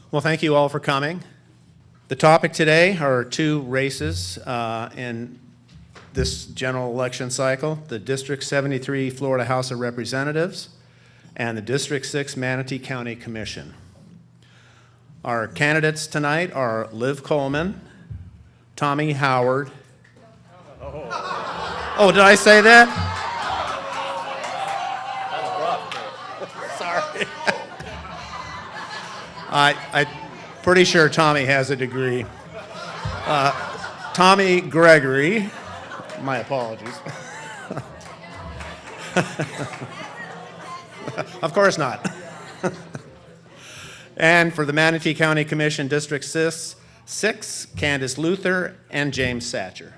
Well, thank you all for coming. The topic today are two races in this general election cycle, the District 73 Florida House of Representatives and the District 6 Manatee County Commission. Our candidates tonight are Liv Coleman, Tommy Howard. Oh, did I say that? Sorry. I'm pretty sure Tommy has a degree. Tommy Gregory, my apologies. Of course not. And for the Manatee County Commission, District 6, Candace Luther and James Satcher.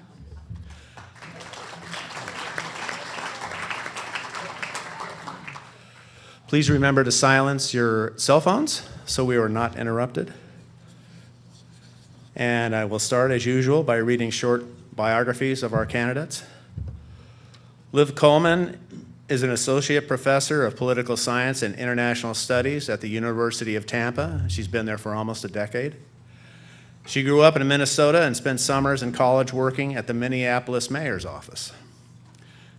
Please remember to silence your cell phones so we are not interrupted. And I will start, as usual, by reading short biographies of our candidates. Liv Coleman is an associate professor of political science and international studies at the University of Tampa. She's been there for almost a decade. She grew up in Minnesota and spent summers in college working at the Minneapolis mayor's office.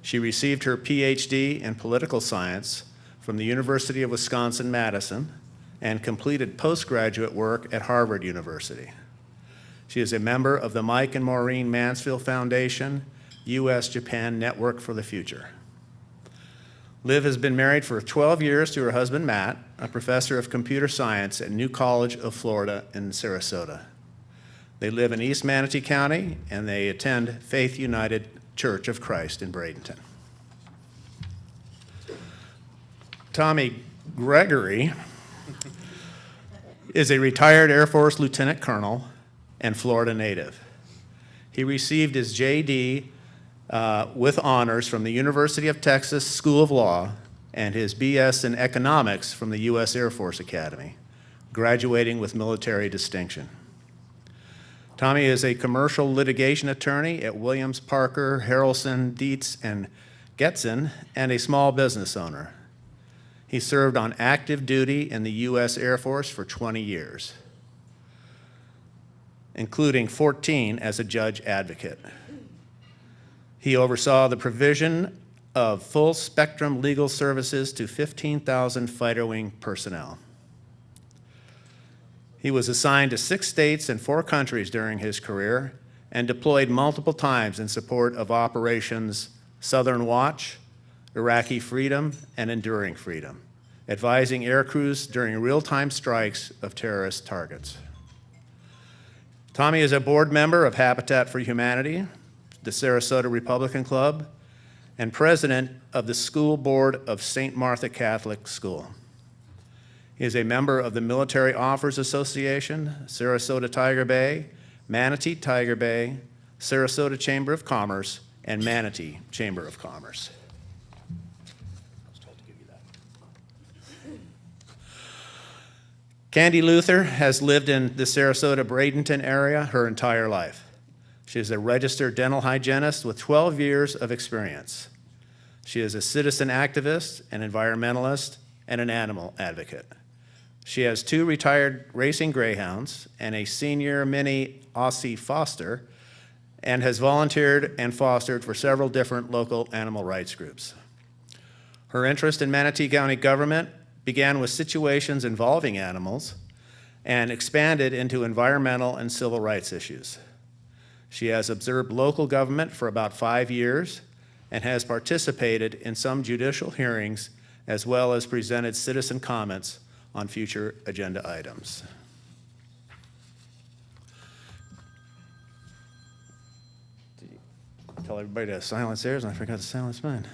She received her PhD in political science from the University of Wisconsin-Madison and completed postgraduate work at Harvard University. She is a member of the Mike and Maureen Mansfield Foundation, U.S.-Japan Network for the Future. Liv has been married for 12 years to her husband, Matt, a professor of computer science at New College of Florida in Sarasota. They live in East Manatee County, and they attend Faith United Church of Christ in Bradenton. Tommy Gregory is a retired Air Force lieutenant colonel and Florida native. He received his JD with honors from the University of Texas School of Law and his BS in economics from the U.S. Air Force Academy, graduating with military distinction. Tommy is a commercial litigation attorney at Williams, Parker, Harrelson, Dietz, and Getson, and a small business owner. He served on active duty in the U.S. Air Force for 20 years, including 14 as a judge advocate. He oversaw the provision of full-spectrum legal services to 15,000 fighter wing personnel. He was assigned to 6 states and 4 countries during his career and deployed multiple times in support of operations Southern Watch, Iraqi Freedom, and Enduring Freedom, advising air crews during real-time strikes of terrorist targets. Tommy is a board member of Habitat for Humanity, the Sarasota Republican Club, and president of the school board of St. Martha Catholic School. He is a member of the Military Offers Association, Sarasota Tiger Bay, Manatee Tiger Bay, Sarasota Chamber of Commerce, and Manatee Chamber of Commerce. Candy Luther has lived in the Sarasota-Bradenton area her entire life. She is a registered dental hygienist with 12 years of experience. She is a citizen activist, an environmentalist, and an animal advocate. She has 2 retired racing greyhounds and a senior mini Aussie Foster, and has volunteered and fostered for several different local animal rights groups. Her interest in Manatee County government began with situations involving animals and expanded into environmental and civil rights issues. She has observed local government for about 5 years and has participated in some judicial hearings as well as presented citizen comments on future agenda items. Tell everybody to silence theirs, and I forgot to silence mine.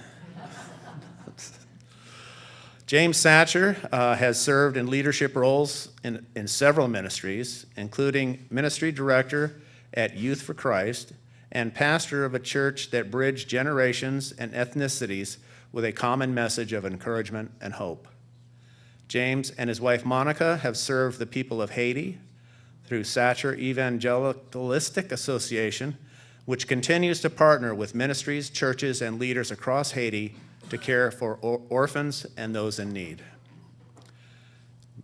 James Satcher has served in leadership roles in several ministries, including ministry director at Youth for Christ and pastor of a church that bridged generations and ethnicities with a common message of encouragement and hope. James and his wife Monica have served the people of Haiti through Satcher Evangelistic Association, which continues to partner with ministries, churches, and leaders across Haiti to care for orphans and those in need.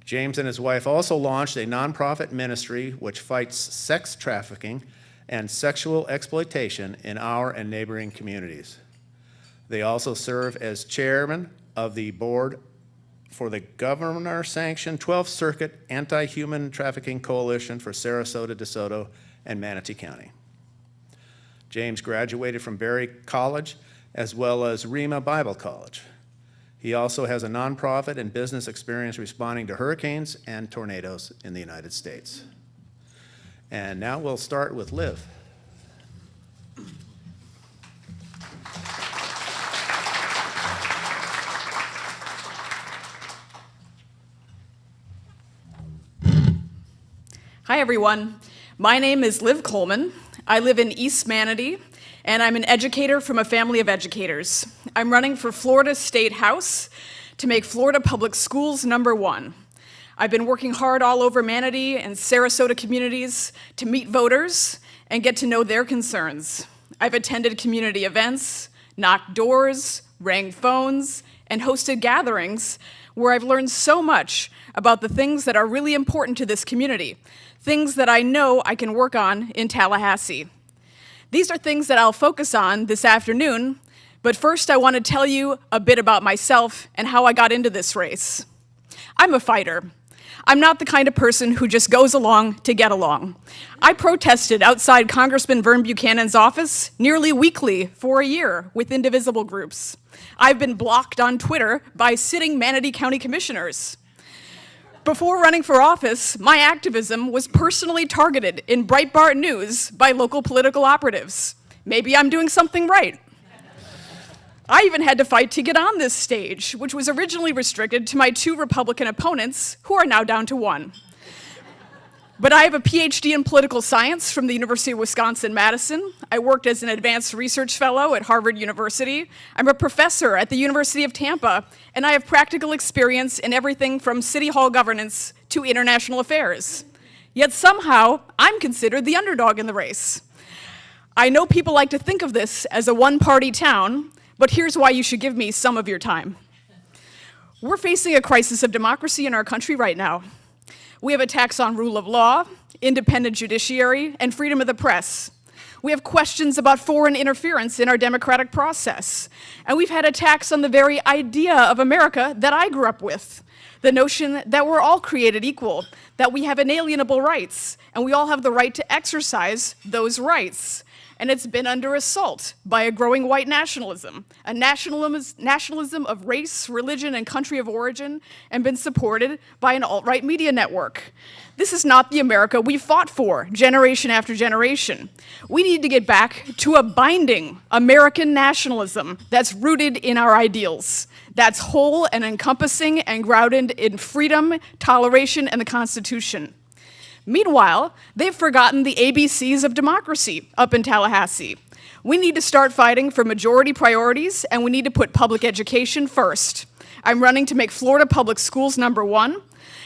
James and his wife also launched a nonprofit ministry which fights sex trafficking and sexual exploitation in our and neighboring communities. They also serve as chairman of the board for the governor-sanctioned 12th Circuit Anti-Human Trafficking Coalition for Sarasota, DeSoto, and Manatee County. James graduated from Berry College as well as Rima Bible College. He also has a nonprofit and business experience responding to hurricanes and tornadoes in the United States. And now we'll start with Liv. Hi, everyone. My name is Liv Coleman. I live in East Manatee, and I'm an educator from a family of educators. I'm running for Florida State House to make Florida Public Schools #1. I've been working hard all over Manatee and Sarasota communities to meet voters and get to know their concerns. I've attended community events, knocked doors, rang phones, and hosted gatherings where I've learned so much about the things that are really important to this community, things that I know I can work on in Tallahassee. These are things that I'll focus on this afternoon, but first I want to tell you a bit about myself and how I got into this race. I'm a fighter. I'm not the kind of person who just goes along to get along. I protested outside Congressman Vern Buchanan's office nearly weekly for a year with indivisible groups. I've been blocked on Twitter by sitting Manatee County commissioners. Before running for office, my activism was personally targeted in Breitbart News by local political operatives. Maybe I'm doing something right. I even had to fight to get on this stage, which was originally restricted to my 2 Republican opponents, who are now down to 1. But I have a PhD in political science from the University of Wisconsin-Madison. I worked as an advanced research fellow at Harvard University. I'm a professor at the University of Tampa, and I have practical experience in everything from city hall governance to international affairs. Yet somehow, I'm considered the underdog in the race. I know people like to think of this as a one-party town, but here's why you should give me some of your time. We're facing a crisis of democracy in our country right now. We have attacks on rule of law, independent judiciary, and freedom of the press. We have questions about foreign interference in our democratic process. And we've had attacks on the very idea of America that I grew up with. The notion that we're all created equal, that we have inalienable rights, and we all have the right to exercise those rights. And it's been under assault by a growing white nationalism, a nationalism of race, religion, and country of origin, and been supported by an alt-right media network. This is not the America we fought for generation after generation. We need to get back to a binding American nationalism that's rooted in our ideals, that's whole and encompassing and grounded in freedom, toleration, and the Constitution. Meanwhile, they've forgotten the ABCs of democracy up in Tallahassee. We need to start fighting for majority priorities, and we need to put public education first. I'm running to make Florida Public Schools #1.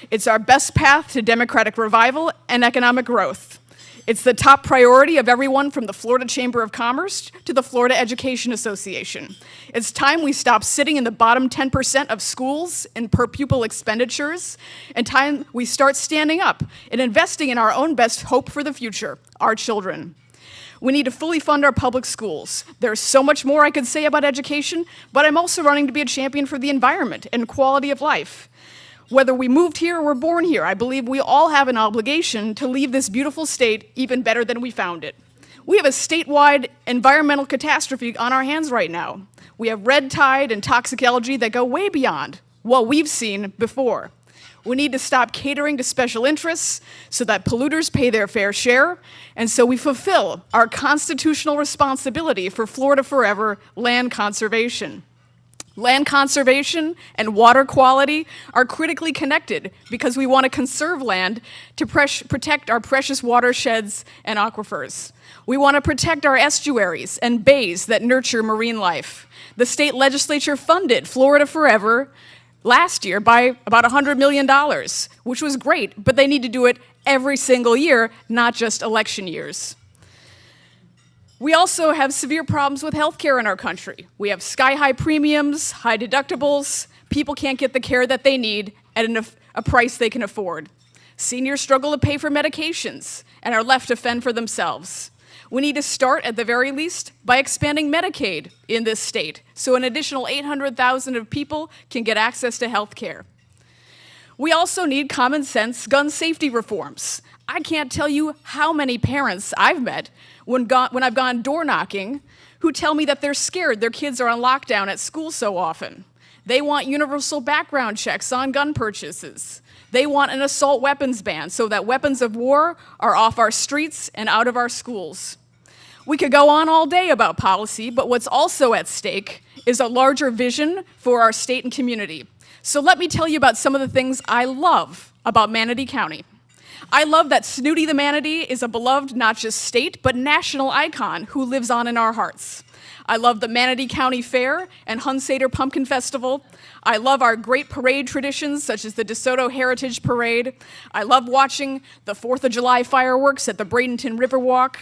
It's our best path to democratic revival and economic growth. It's the top priority of everyone from the Florida Chamber of Commerce to the Florida Education Association. It's time we stop sitting in the bottom 10% of schools in per pupil expenditures, and time we start standing up and investing in our own best hope for the future, our children. We need to fully fund our public schools. There's so much more I could say about education, but I'm also running to be a champion for the environment and quality of life. Whether we moved here or were born here, I believe we all have an obligation to leave this beautiful state even better than we found it. We have a statewide environmental catastrophe on our hands right now. We have red tide and toxic algae that go way beyond what we've seen before. We need to stop catering to special interests so that polluters pay their fair share, and so we fulfill our constitutional responsibility for Florida Forever land conservation. Land conservation and water quality are critically connected because we want to conserve land to protect our precious watersheds and aquifers. We want to protect our estuaries and bays that nurture marine life. The state legislature funded Florida Forever last year by about $100 million, which was great, but they need to do it every single year, not just election years. We also have severe problems with healthcare in our country. We have sky-high premiums, high deductibles. People can't get the care that they need at a price they can afford. Seniors struggle to pay for medications and are left to fend for themselves. We need to start, at the very least, by expanding Medicaid in this state so an additional 800,000 of people can get access to health care. We also need common sense gun safety reforms. I can't tell you how many parents I've met when I've gone door knocking who tell me that they're scared their kids are on lockdown at school so often. They want universal background checks on gun purchases. They want an assault weapons ban so that weapons of war are off our streets and out of our schools. We could go on all day about policy, but what's also at stake is a larger vision for our state and community. So let me tell you about some of the things I love about Manatee County. I love that Snooty the Manatee is a beloved not just state, but national icon who lives on in our hearts. I love the Manatee County Fair and Hunsader Pumpkin Festival. I love our great parade traditions, such as the DeSoto Heritage Parade. I love watching the 4th of July fireworks at the Bradenton Riverwalk.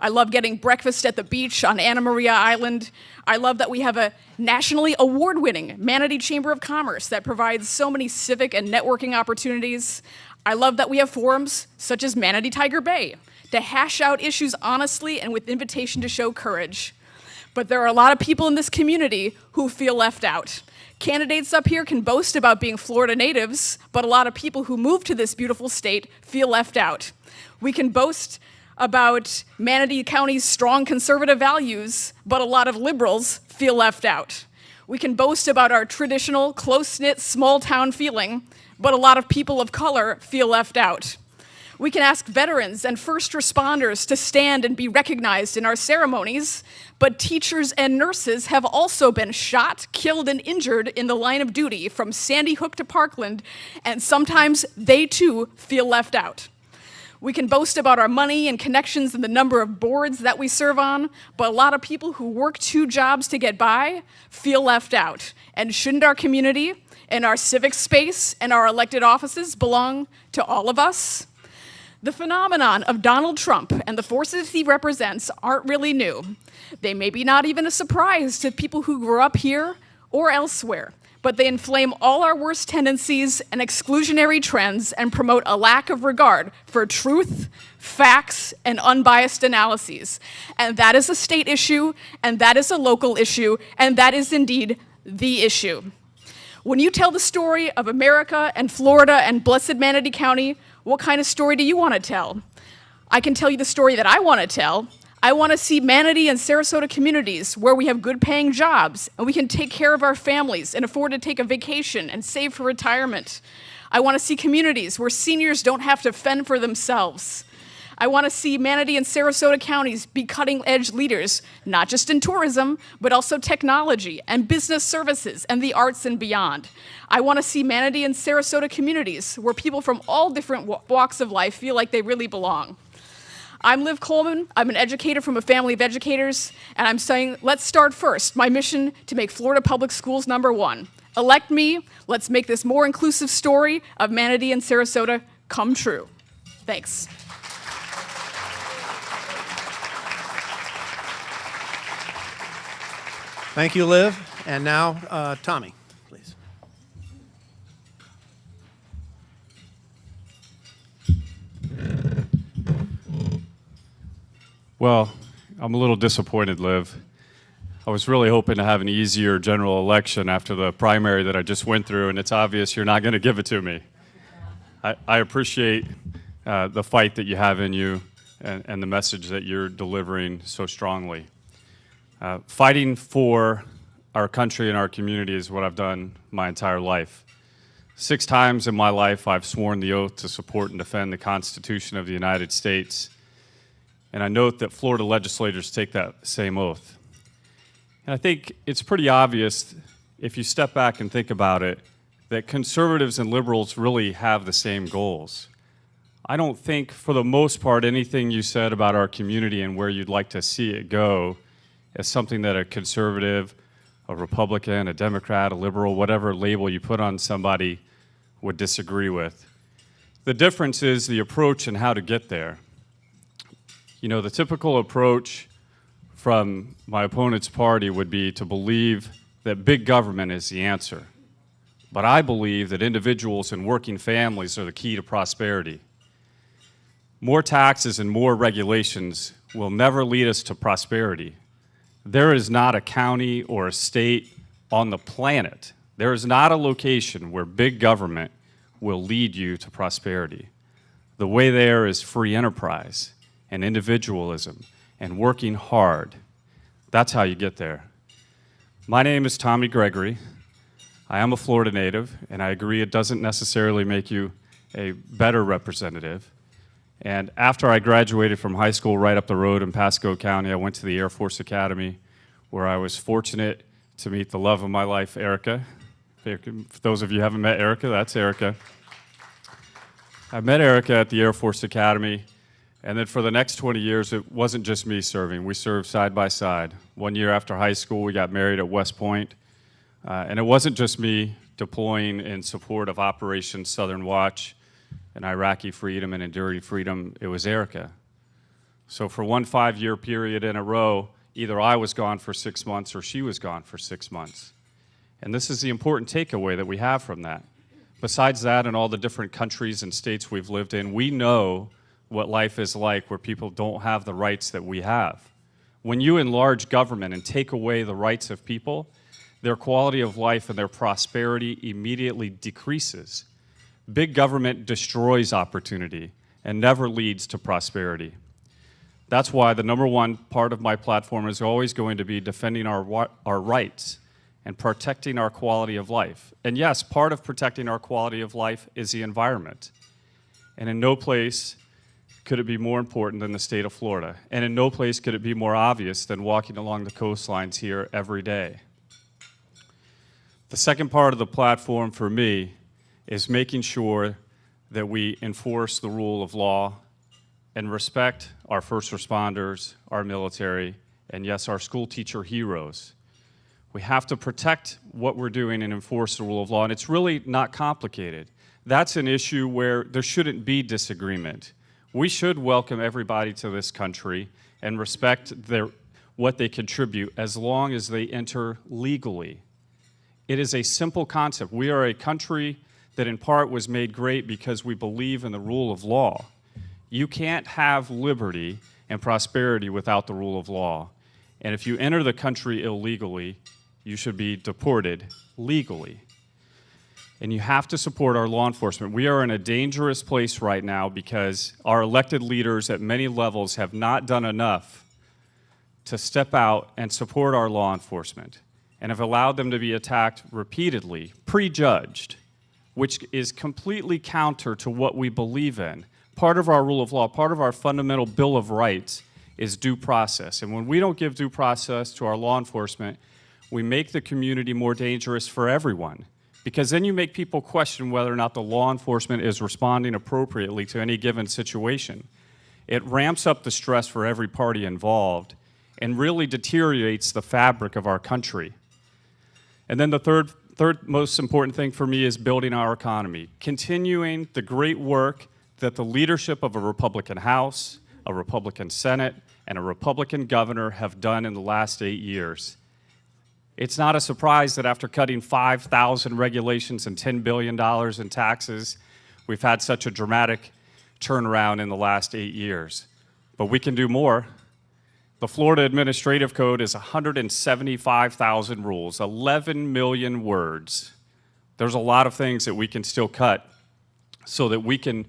I love getting breakfast at the beach on Anna Maria Island. I love that we have a nationally award-winning Manatee Chamber of Commerce that provides so many civic and networking opportunities. I love that we have forums such as Manatee Tiger Bay to hash out issues honestly and with invitation to show courage. But there are a lot of people in this community who feel left out. Candidates up here can boast about being Florida natives, but a lot of people who move to this beautiful state feel left out. We can boast about Manatee County's strong conservative values, but a lot of liberals feel left out. We can boast about our traditional, close-knit, small-town feeling, but a lot of people of color feel left out. We can ask veterans and first responders to stand and be recognized in our ceremonies, but teachers and nurses have also been shot, killed, and injured in the line of duty from Sandy Hook to Parkland, and sometimes they too feel left out. We can boast about our money and connections and the number of boards that we serve on, but a lot of people who work 2 jobs to get by feel left out. And shouldn't our community and our civic space and our elected offices belong to all of us? The phenomenon of Donald Trump and the forces he represents aren't really new. They may be not even a surprise to people who grew up here or elsewhere, but they inflame all our worst tendencies and exclusionary trends and promote a lack of regard for truth, facts, and unbiased analyses. And that is a state issue, and that is a local issue, and that is indeed the issue. When you tell the story of America and Florida and blessed Manatee County, what kind of story do you want to tell? I can tell you the story that I want to tell. I want to see Manatee and Sarasota communities where we have good paying jobs and we can take care of our families and afford to take a vacation and save for retirement. I want to see communities where seniors don't have to fend for themselves. I want to see Manatee and Sarasota counties be cutting-edge leaders, not just in tourism, but also technology and business services and the arts and beyond. I want to see Manatee and Sarasota communities where people from all different walks of life feel like they really belong. I'm Liv Coleman. I'm an educator from a family of educators, and I'm saying, let's start first. My mission to make Florida Public Schools #1. Elect me. Let's make this more inclusive story of Manatee and Sarasota come true. Thanks. Thank you, Liv. And now, Tommy, please. Well, I'm a little disappointed, Liv. I was really hoping to have an easier general election after the primary that I just went through, and it's obvious you're not going to give it to me. I appreciate the fight that you have in you and the message that you're delivering so strongly. Fighting for our country and our community is what I've done my entire life. 6 times in my life, I've sworn the oath to support and defend the Constitution of the United States. And I note that Florida legislators take that same oath. And I think it's pretty obvious if you step back and think about it, that conservatives and liberals really have the same goals. I don't think, for the most part, anything you said about our community and where you'd like to see it go is something that a conservative, a Republican, a Democrat, a liberal, whatever label you put on somebody would disagree with. The difference is the approach and how to get there. You know, the typical approach from my opponent's party would be to believe that big government is the answer. But I believe that individuals and working families are the key to prosperity. More taxes and more regulations will never lead us to prosperity. There is not a county or a state on the planet, there is not a location where big government will lead you to prosperity. The way there is free enterprise and individualism and working hard. That's how you get there. My name is Tommy Gregory. I am a Florida native, and I agree it doesn't necessarily make you a better representative. And after I graduated from high school right up the road in Pasco County, I went to the Air Force Academy, where I was fortunate to meet the love of my life, Erica. For those of you who haven't met Erica, that's Erica. I met Erica at the Air Force Academy, and then for the next 20 years, it wasn't just me serving. We served side by side. 1 year after high school, we got married at West Point, and it wasn't just me deploying in support of Operation Southern Watch and Iraqi freedom and enduring freedom. It was Erica. So for one 5-year period in a row, either I was gone for 6 months or she was gone for 6 months. And this is the important takeaway that we have from that. Besides that, in all the different countries and states we've lived in, we know what life is like where people don't have the rights that we have. When you enlarge government and take away the rights of people, their quality of life and their prosperity immediately decreases. Big government destroys opportunity and never leads to prosperity. That's why the number one part of my platform is always going to be defending our rights and protecting our quality of life. And yes, part of protecting our quality of life is the environment. And in no place could it be more important than the state of Florida. And in no place could it be more obvious than walking along the coastlines here every day. The second part of the platform for me is making sure that we enforce the rule of law and respect our first responders, our military, and yes, our school teacher heroes. We have to protect what we're doing and enforce the rule of law, and it's really not complicated. That's an issue where there shouldn't be disagreement. We should welcome everybody to this country and respect what they contribute as long as they enter legally. It is a simple concept. We are a country that in part was made great because we believe in the rule of law. You can't have liberty and prosperity without the rule of law. And if you enter the country illegally, you should be deported legally. And you have to support our law enforcement. We are in a dangerous place right now because our elected leaders at many levels have not done enough to step out and support our law enforcement and have allowed them to be attacked repeatedly, prejudged, which is completely counter to what we believe in. Part of our rule of law, part of our fundamental Bill of Rights is due process. And when we don't give due process to our law enforcement, we make the community more dangerous for everyone. Because then you make people question whether or not the law enforcement is responding appropriately to any given situation. It ramps up the stress for every party involved and really deteriorates the fabric of our country. And then the third most important thing for me is building our economy, continuing the great work that the leadership of a Republican House, a Republican Senate, and a Republican governor have done in the last 8 years. It's not a surprise that after cutting 5,000 regulations and $10 billion in taxes, we've had such a dramatic turnaround in the last 8 years. But we can do more. The Florida Administrative Code is 175,000 rules, 11 million words. There's a lot of things that we can still cut so that we can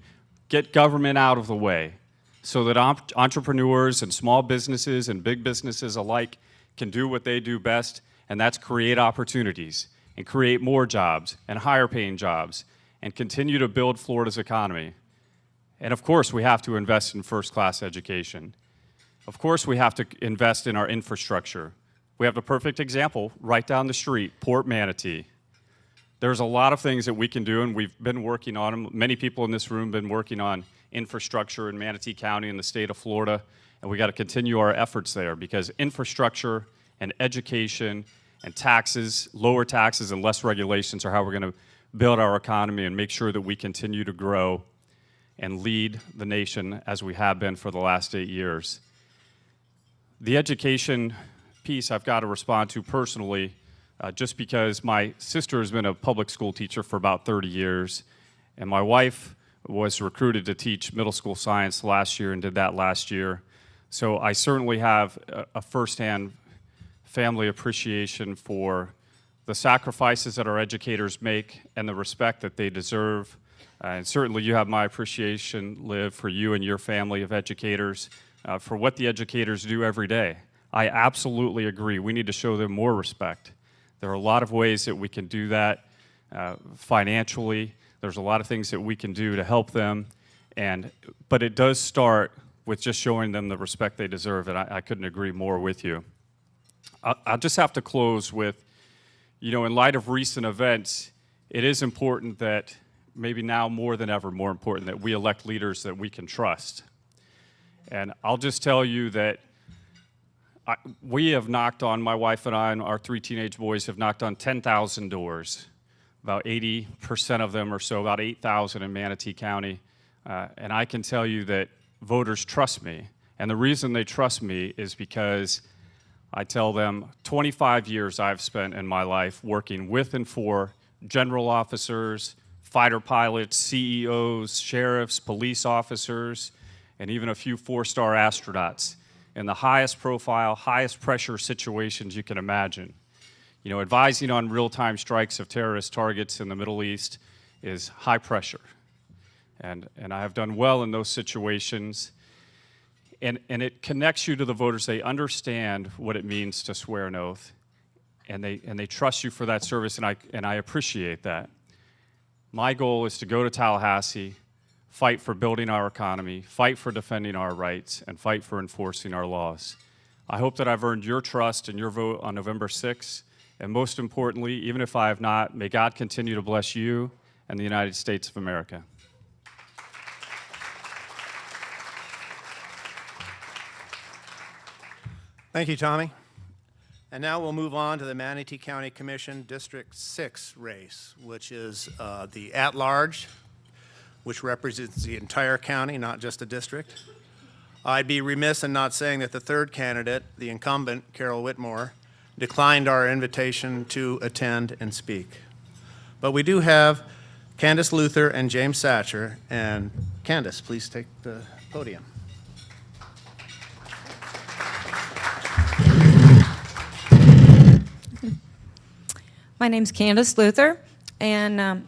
get government out of the way, so that entrepreneurs and small businesses and big businesses alike can do what they do best, and that's create opportunities and create more jobs and higher paying jobs and continue to build Florida's economy. And of course, we have to invest in first-class education. Of course, we have to invest in our infrastructure. We have the perfect example right down the street, Port Manatee. There's a lot of things that we can do, and we've been working on them. Many people in this room have been working on infrastructure in Manatee County in the state of Florida, and we got to continue our efforts there because infrastructure and education and taxes, lower taxes and less regulations are how we're going to build our economy and make sure that we continue to grow and lead the nation as we have been for the last 8 years. The education piece I've got to respond to personally, just because my sister has been a public school teacher for about 30 years, and my wife was recruited to teach middle school science last year and did that last year. So I certainly have a firsthand family appreciation for the sacrifices that our educators make and the respect that they deserve. And certainly you have my appreciation, Liv, for you and your family of educators, for what the educators do every day. I absolutely agree. We need to show them more respect. There are a lot of ways that we can do that financially. There's a lot of things that we can do to help them. But it does start with just showing them the respect they deserve, and I couldn't agree more with you. I'll just have to close with, in light of recent events, it is important that, maybe now more than ever, more important that we elect leaders that we can trust. And I'll just tell you that we have knocked on, my wife and I and our 3 teenage boys have knocked on 10,000 doors, about 80% of them or so, about 8,000 in Manatee County. And I can tell you that voters trust me. And the reason they trust me is because I tell them 25 years I've spent in my life working with and for general officers, fighter pilots, CEOs, sheriffs, police officers, and even a few 4-star astronauts in the highest profile, highest pressure situations you can imagine. Advising on real-time strikes of terrorist targets in the Middle East is high pressure. And I have done well in those situations. And it connects you to the voters. They understand what it means to swear an oath, and they trust you for that service, and I appreciate that. My goal is to go to Tallahassee, fight for building our economy, fight for defending our rights, and fight for enforcing our laws. I hope that I've earned your trust and your vote on November 6th, and most importantly, even if I have not, may God continue to bless you and the United States of America. Thank you, Tommy. And now we'll move on to the Manatee County Commission District 6 race, which is the at-large, which represents the entire county, not just a district. I'd be remiss in not saying that the third candidate, the incumbent, Carol Whitmore, declined our invitation to attend and speak. But we do have Candace Luther and James Satcher. And Candace, please take the podium. My name's Candace Luther, and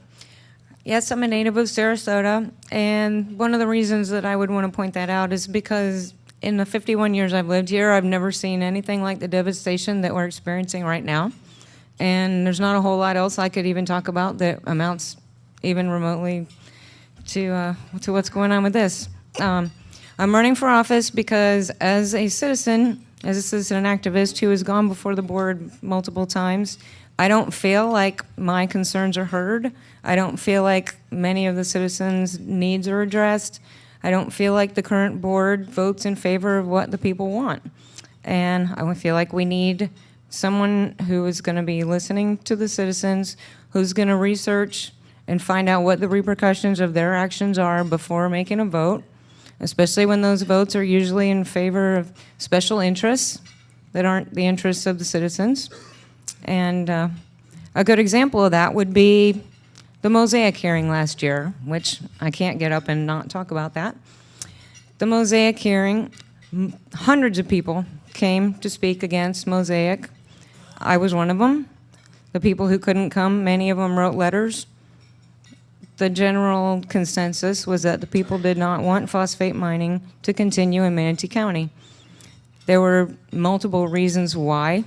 yes, I'm a native of Sarasota, and one of the reasons that I would want to point that out is because in the 51 years I've lived here, I've never seen anything like the devastation that we're experiencing right now, and there's not a whole lot else I could even talk about that amounts even remotely to what's going on with this. I'm running for office because as a citizen activist who has gone before the board multiple times, I don't feel like my concerns are heard. I don't feel like many of the citizens' needs are addressed. I don't feel like the current board votes in favor of what the people want. And I feel like we need someone who is going to be listening to the citizens, who's going to research and find out what the repercussions of their actions are before making a vote, especially when those votes are usually in favor of special interests that aren't the interests of the citizens. And a good example of that would be the Mosaic hearing last year, which I can't get up and not talk about that. The Mosaic hearing, hundreds of people came to speak against Mosaic. I was one of them. The people who couldn't come, many of them wrote letters. The general consensus was that the people did not want phosphate mining to continue in Manatee County. There were multiple reasons why.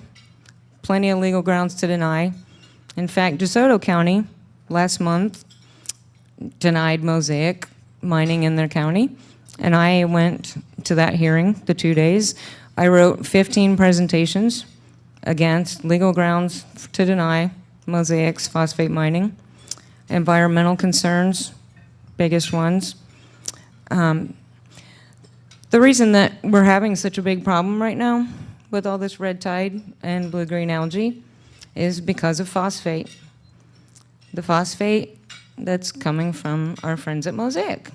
Plenty of legal grounds to deny. In fact, DeSoto County last month denied Mosaic mining in their county, and I went to that hearing, the 2 days. I wrote 15 presentations against legal grounds to deny Mosaic's phosphate mining, environmental concerns, biggest ones. The reason that we're having such a big problem right now with all this red tide and blue-green algae is because of phosphate. The phosphate that's coming from our friends at Mosaic.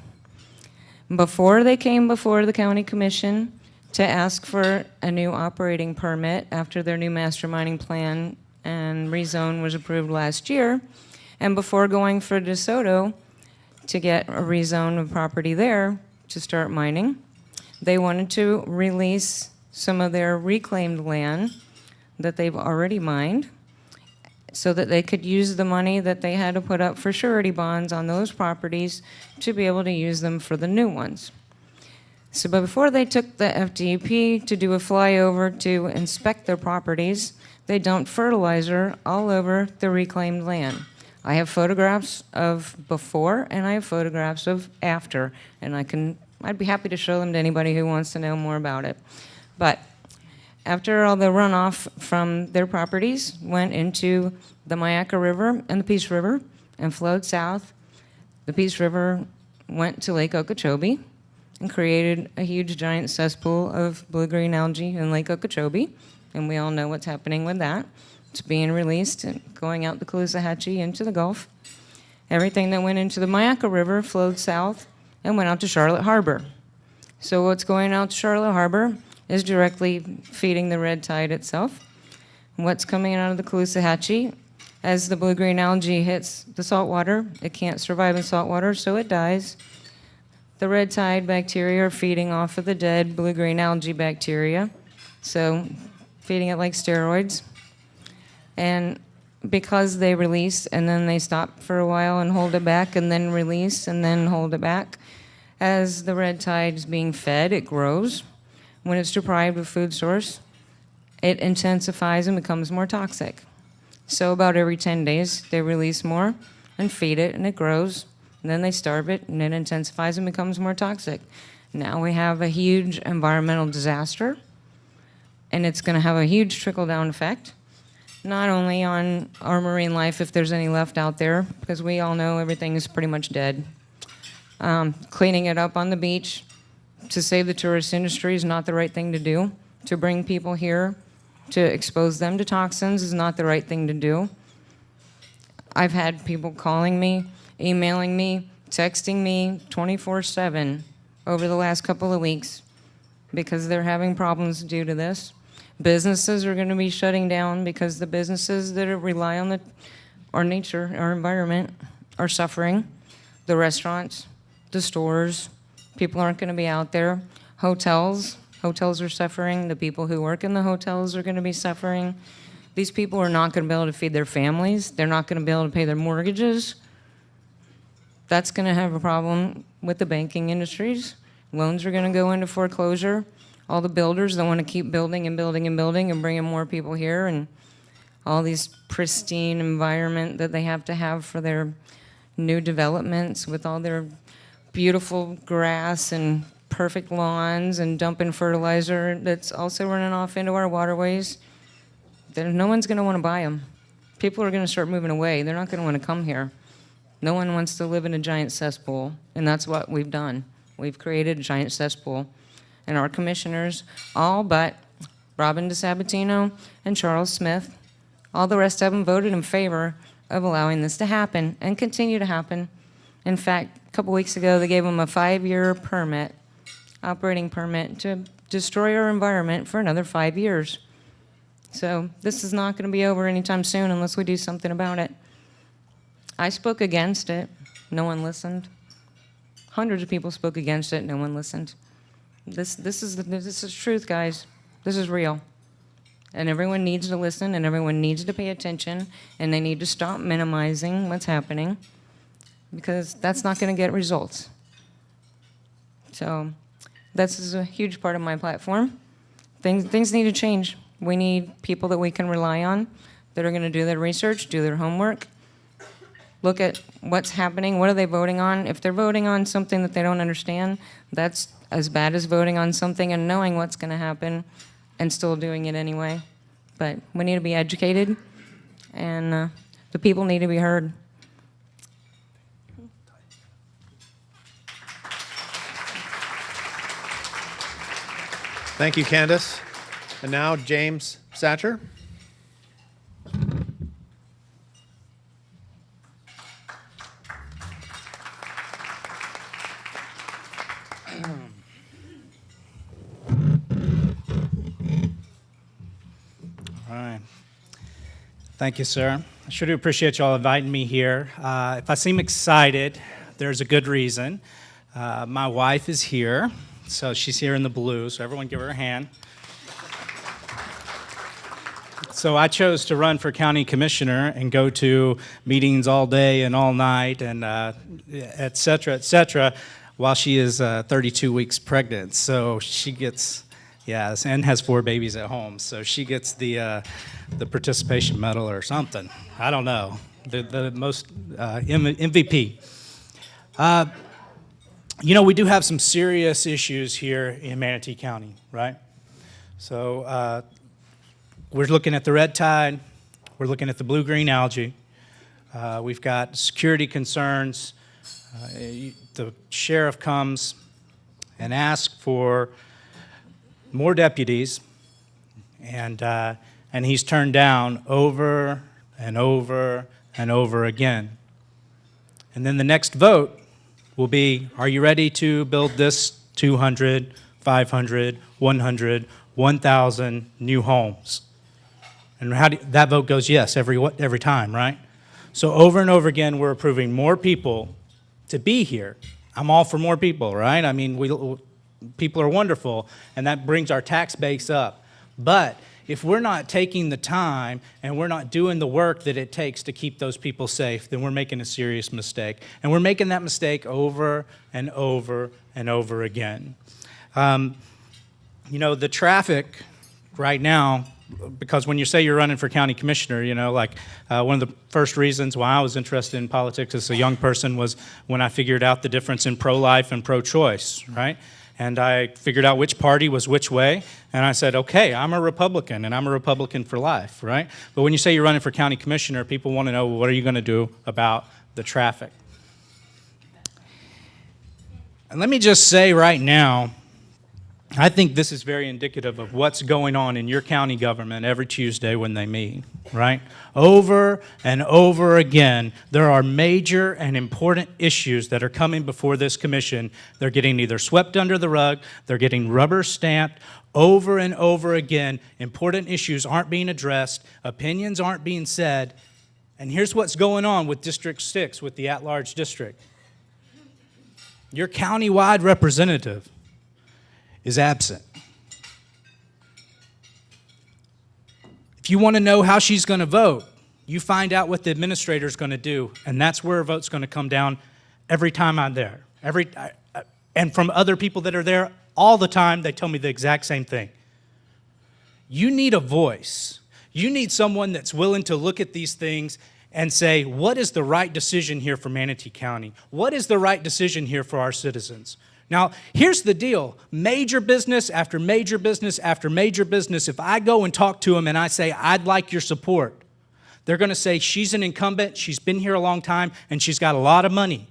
Before they came before the county commission to ask for a new operating permit after their new master mining plan and rezone was approved last year, and before going for DeSoto to get a rezone of property there to start mining, they wanted to release some of their reclaimed land that they've already mined so that they could use the money that they had to put up for surety bonds on those properties to be able to use them for the new ones. So before they took the FDP to do a flyover to inspect their properties, they dumped fertilizer all over the reclaimed land. I have photographs of before and I have photographs of after, and I'd be happy to show them to anybody who wants to know more about it. But after all the runoff from their properties went into the Mayaca River and the Peace River and flowed south, the Peace River went to Lake Okeechobee and created a huge giant cesspool of blue-green algae in Lake Okeechobee, and we all know what's happening with that. It's being released and going out the Caloosahatchee into the Gulf. Everything that went into the Mayaca River flowed south and went out to Charlotte Harbor. So what's going out to Charlotte Harbor is directly feeding the red tide itself. What's coming out of the Caloosahatchee, as the blue-green algae hits the salt water, it can't survive in salt water, so it dies. The red tide bacteria are feeding off of the dead blue-green algae bacteria, so feeding it like steroids. And because they release and then they stop for a while and hold it back and then release and then hold it back, as the red tide is being fed, it grows. When it's deprived of food source, it intensifies and becomes more toxic. So about every 10 days, they release more and feed it, and it grows. And then they starve it, and it intensifies and becomes more toxic. Now we have a huge environmental disaster, and it's going to have a huge trickle-down effect, not only on our marine life, if there's any left out there, because we all know everything is pretty much dead. Cleaning it up on the beach to save the tourist industry is not the right thing to do. To bring people here to expose them to toxins is not the right thing to do. I've had people calling me, emailing me, texting me 24/7 over the last couple of weeks because they're having problems due to this. Businesses are going to be shutting down because the businesses that rely on our nature, our environment, are suffering. The restaurants, the stores, people aren't going to be out there. Hotels are suffering. The people who work in the hotels are going to be suffering. These people are not going to be able to feed their families. They're not going to be able to pay their mortgages. That's going to have a problem with the banking industries. Loans are going to go into foreclosure. All the builders that want to keep building and building and building and bringing more people here, and all these pristine environment that they have to have for their new developments with all their beautiful grass and perfect lawns and dumping fertilizer that's also running off into our waterways. Then no one's going to want to buy them. People are going to start moving away. They're not going to want to come here. No one wants to live in a giant cesspool, and that's what we've done. We've created a giant cesspool. And our commissioners, all but Robin DeSabatino and Charles Smith, all the rest of them voted in favor of allowing this to happen and continue to happen. In fact, a couple weeks ago, they gave them a 5-year permit, operating permit, to destroy our environment for another 5 years. So this is not going to be over anytime soon unless we do something about it. I spoke against it. No one listened. Hundreds of people spoke against it. No one listened. This is truth, guys. This is real. And everyone needs to listen, and everyone needs to pay attention, and they need to stop minimizing what's happening, because that's not going to get results. So this is a huge part of my platform. Things need to change. We need people that we can rely on, that are going to do their research, do their homework, look at what's happening, what are they voting on. If they're voting on something that they don't understand, that's as bad as voting on something and knowing what's going to happen and still doing it anyway. but we need to be educated, and the people need to be heard. Thank you, Candace. And now James Satcher. All right. Thank you, sir. I sure do appreciate y'all inviting me here. If I seem excited, there's a good reason. My wife is here, so she's here in the blue, so everyone give her a hand. So I chose to run for county commissioner and go to meetings all day and all night and et cetera, while she is 32 weeks pregnant. So she gets, yes, and has 4 babies at home. So she gets the participation medal or something. I don't know, the most MVP. You know, we do have some serious issues here in Manatee County, right? So we're looking at the red tide. We're looking at the blue-green algae. We've got security concerns. The sheriff comes and asks for more deputies, and he's turned down over and over and over again. And then the next vote will be, are you ready to build this 200, 500, 100, 1,000 new homes? And that vote goes yes every time, right? So over and over again, we're approving more people to be here. I'm all for more people, right? I mean, people are wonderful, and that brings our tax base up. But if we're not taking the time and we're not doing the work that it takes to keep those people safe, then we're making a serious mistake. And we're making that mistake over and over and over again. You know, the traffic right now, because when you say you're running for county commissioner, you know, like one of the first reasons why I was interested in politics as a young person was when I figured out the difference in pro-life and pro-choice, right? And I figured out which party was which way, and I said, okay, I'm a Republican, and I'm a Republican for life, right? But when you say you're running for county commissioner, people want to know, well, what are you going to do about the traffic? And let me just say right now, I think this is very indicative of what's going on in your county government every Tuesday when they meet, right? Over and over again, there are major and important issues that are coming before this commission. They're getting either swept under the rug, they're getting rubber stamped. Over and over again, important issues aren't being addressed, opinions aren't being said, and here's what's going on with District 6, with the at-large district. Your county-wide representative is absent. If you want to know how she's going to vote, you find out what the administrator is going to do, and that's where her vote's going to come down every time I'm there. And from other people that are there all the time, they tell me the exact same thing. You need a voice. You need someone that's willing to look at these things and say, what is the right decision here for Manatee County? What is the right decision here for our citizens? Now, here's the deal. Major business after major business after major business, if I go and talk to them and I say, I'd like your support, they're going to say, she's an incumbent, she's been here a long time, and she's got a lot of money.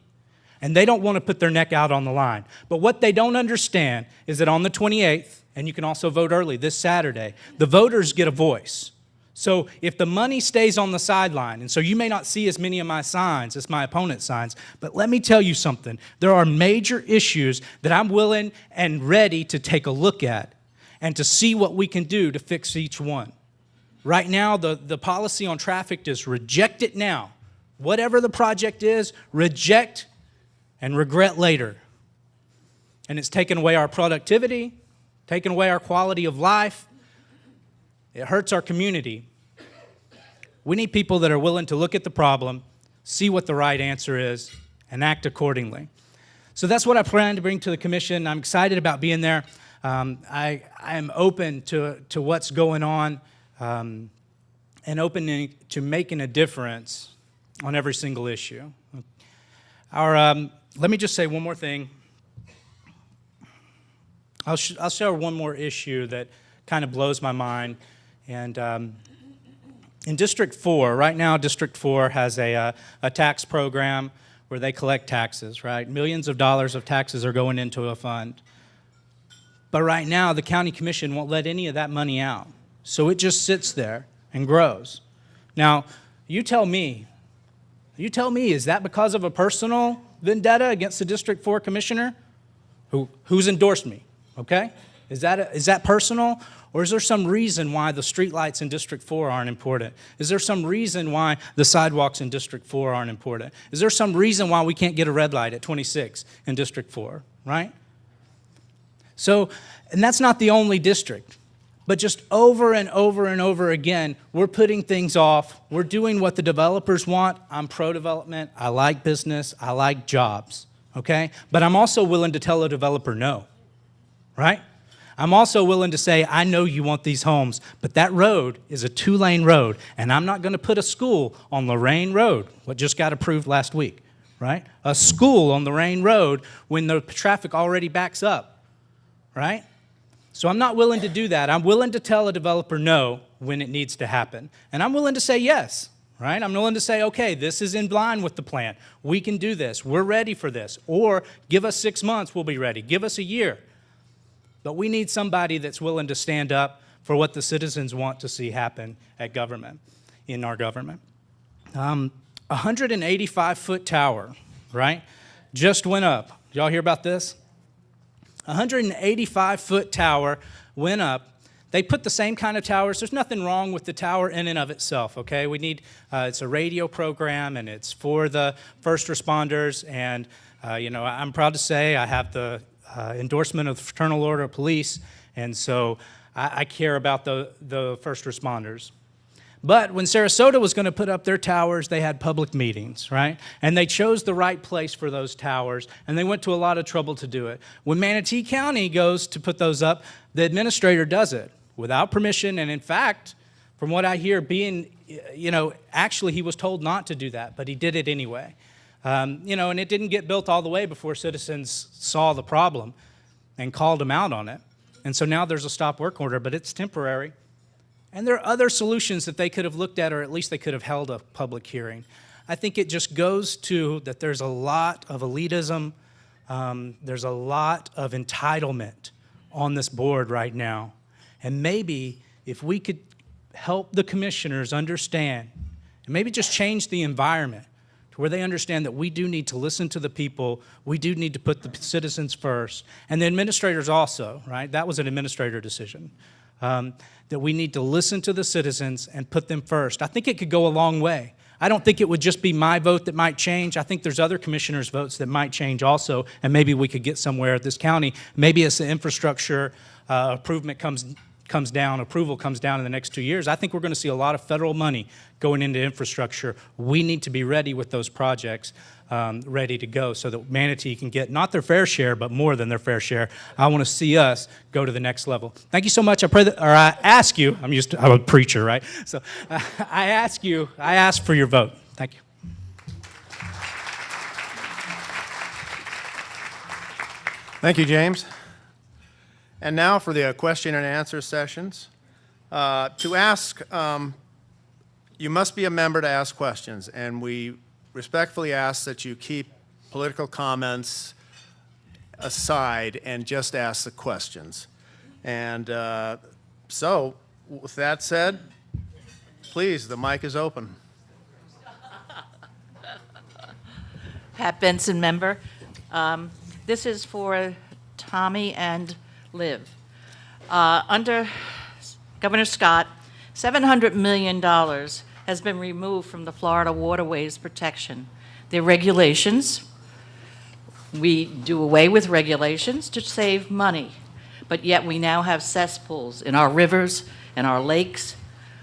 And they don't want to put their neck out on the line. But what they don't understand is that on the 28th, and you can also vote early this Saturday, the voters get a voice. So if the money stays on the sideline, and so you may not see as many of my signs as my opponent's signs, but let me tell you something. There are major issues that I'm willing and ready to take a look at and to see what we can do to fix each one. Right now, the policy on traffic is reject it now. Whatever the project is, reject and regret later. And it's taken away our productivity, taken away our quality of life. It hurts our community. We need people that are willing to look at the problem, see what the right answer is, and act accordingly. So that's what I plan to bring to the commission. I'm excited about being there. I am open to what's going on and open to making a difference on every single issue. Let me just say one more thing. I'll share one more issue that kind of blows my mind. And in District 4, right now, District 4 has a tax program where they collect taxes, right? Millions of dollars of taxes are going into a fund. But right now, the county commission won't let any of that money out. So it just sits there and grows. Now, you tell me, is that because of a personal vendetta against the District 4 commissioner who's endorsed me, okay? Is that personal? Or is there some reason why the streetlights in District 4 aren't important? Is there some reason why the sidewalks in District 4 aren't important? Is there some reason why we can't get a red light at 26 in District 4, right? So, and that's not the only district, but just over and over and over again, we're putting things off. We're doing what the developers want. I'm pro-development. I like business. I like jobs, okay? But I'm also willing to tell a developer no, right? I'm also willing to say, I know you want these homes, but that road is a 2-lane road, and I'm not going to put a school on Lorraine Road, what just got approved last week, right? A school on Lorraine Road when the traffic already backs up, right? So I'm not willing to do that. I'm willing to tell a developer no when it needs to happen, and I'm willing to say yes, right? I'm willing to say, okay, this is in line with the plan. We can do this. We're ready for this. Or give us 6 months, we'll be ready. Give us a year. But we need somebody that's willing to stand up for what the citizens want to see happen at government, in our government. 185-foot tower, right, just went up. Y'all hear about this? 185-foot tower went up. They put the same kind of towers. There's nothing wrong with the tower in and of itself, okay? We need, it's a radio program, and it's for the first responders, and, you know, I'm proud to say I have the endorsement of the Fraternal Order of Police, and so I care about the first responders. But when Sarasota was going to put up their towers, they had public meetings, right? And they chose the right place for those towers, and they went to a lot of trouble to do it. When Manatee County goes to put those up, the administrator does it without permission, and in fact, from what I hear, actually he was told not to do that, but he did it anyway. And it didn't get built all the way before citizens saw the problem and called them out on it. And so now there's a stop work order, but it's temporary. And there are other solutions that they could have looked at, or at least they could have held a public hearing. I think it just goes to that there's a lot of elitism, there's a lot of entitlement on this board right now. And maybe if we could help the commissioners understand, and maybe just change the environment, to where they understand that we do need to listen to the people, we do need to put the citizens first, and the administrators also, right? That was an administrator decision, that we need to listen to the citizens and put them first. I think it could go a long way. I don't think it would just be my vote that might change. I think there's other commissioners' votes that might change also, and maybe we could get somewhere at this county. Maybe as the infrastructure approval comes down in the next 2 years, I think we're going to see a lot of federal money going into infrastructure. We need to be ready with those projects, ready to go, so that Manatee can get not their fair share, but more than their fair share. I want to see us go to the next level. Thank you so much. I ask you, I'm a preacher, right? So I ask for your vote. Thank you. Thank you, James. And now for the question and answer sessions. To ask, you must be a member to ask questions, and we respectfully ask that you keep political comments aside and just ask the questions. And so, with that said, please, the mic is open. Pat Benson, member. This is for Tommy and Liv. Under Governor Scott, $700 million has been removed from the Florida Waterways Protection. Their regulations, we do away with regulations to save money, but yet we now have cesspools in our rivers and our lakes.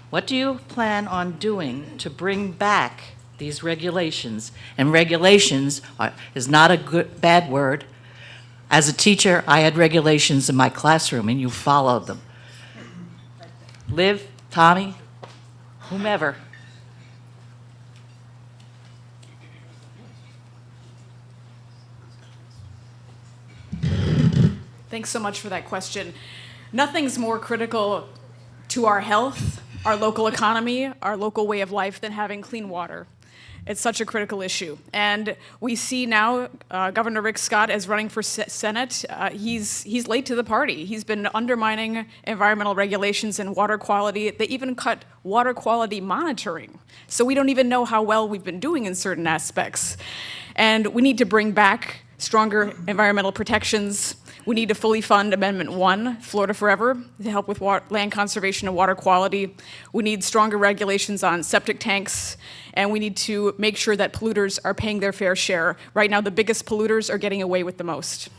What do you plan on doing to bring back these regulations? And regulations is not a bad word. As a teacher, I had regulations in my classroom, and you followed them. Liv, Tommy, whomever. Thanks so much for that question. Nothing's more critical to our health, our local economy, our local way of life than having clean water. It's such a critical issue. And we see now Governor Rick Scott is running for Senate. He's late to the party. He's been undermining environmental regulations and water quality. They even cut water quality monitoring. So we don't even know how well we've been doing in certain aspects. And we need to bring back stronger environmental protections. We need to fully fund Amendment 1, Florida Forever, to help with land conservation and water quality. We need stronger regulations on septic tanks, and we need to make sure that polluters are paying their fair share. Right now, the biggest polluters are getting away with the most.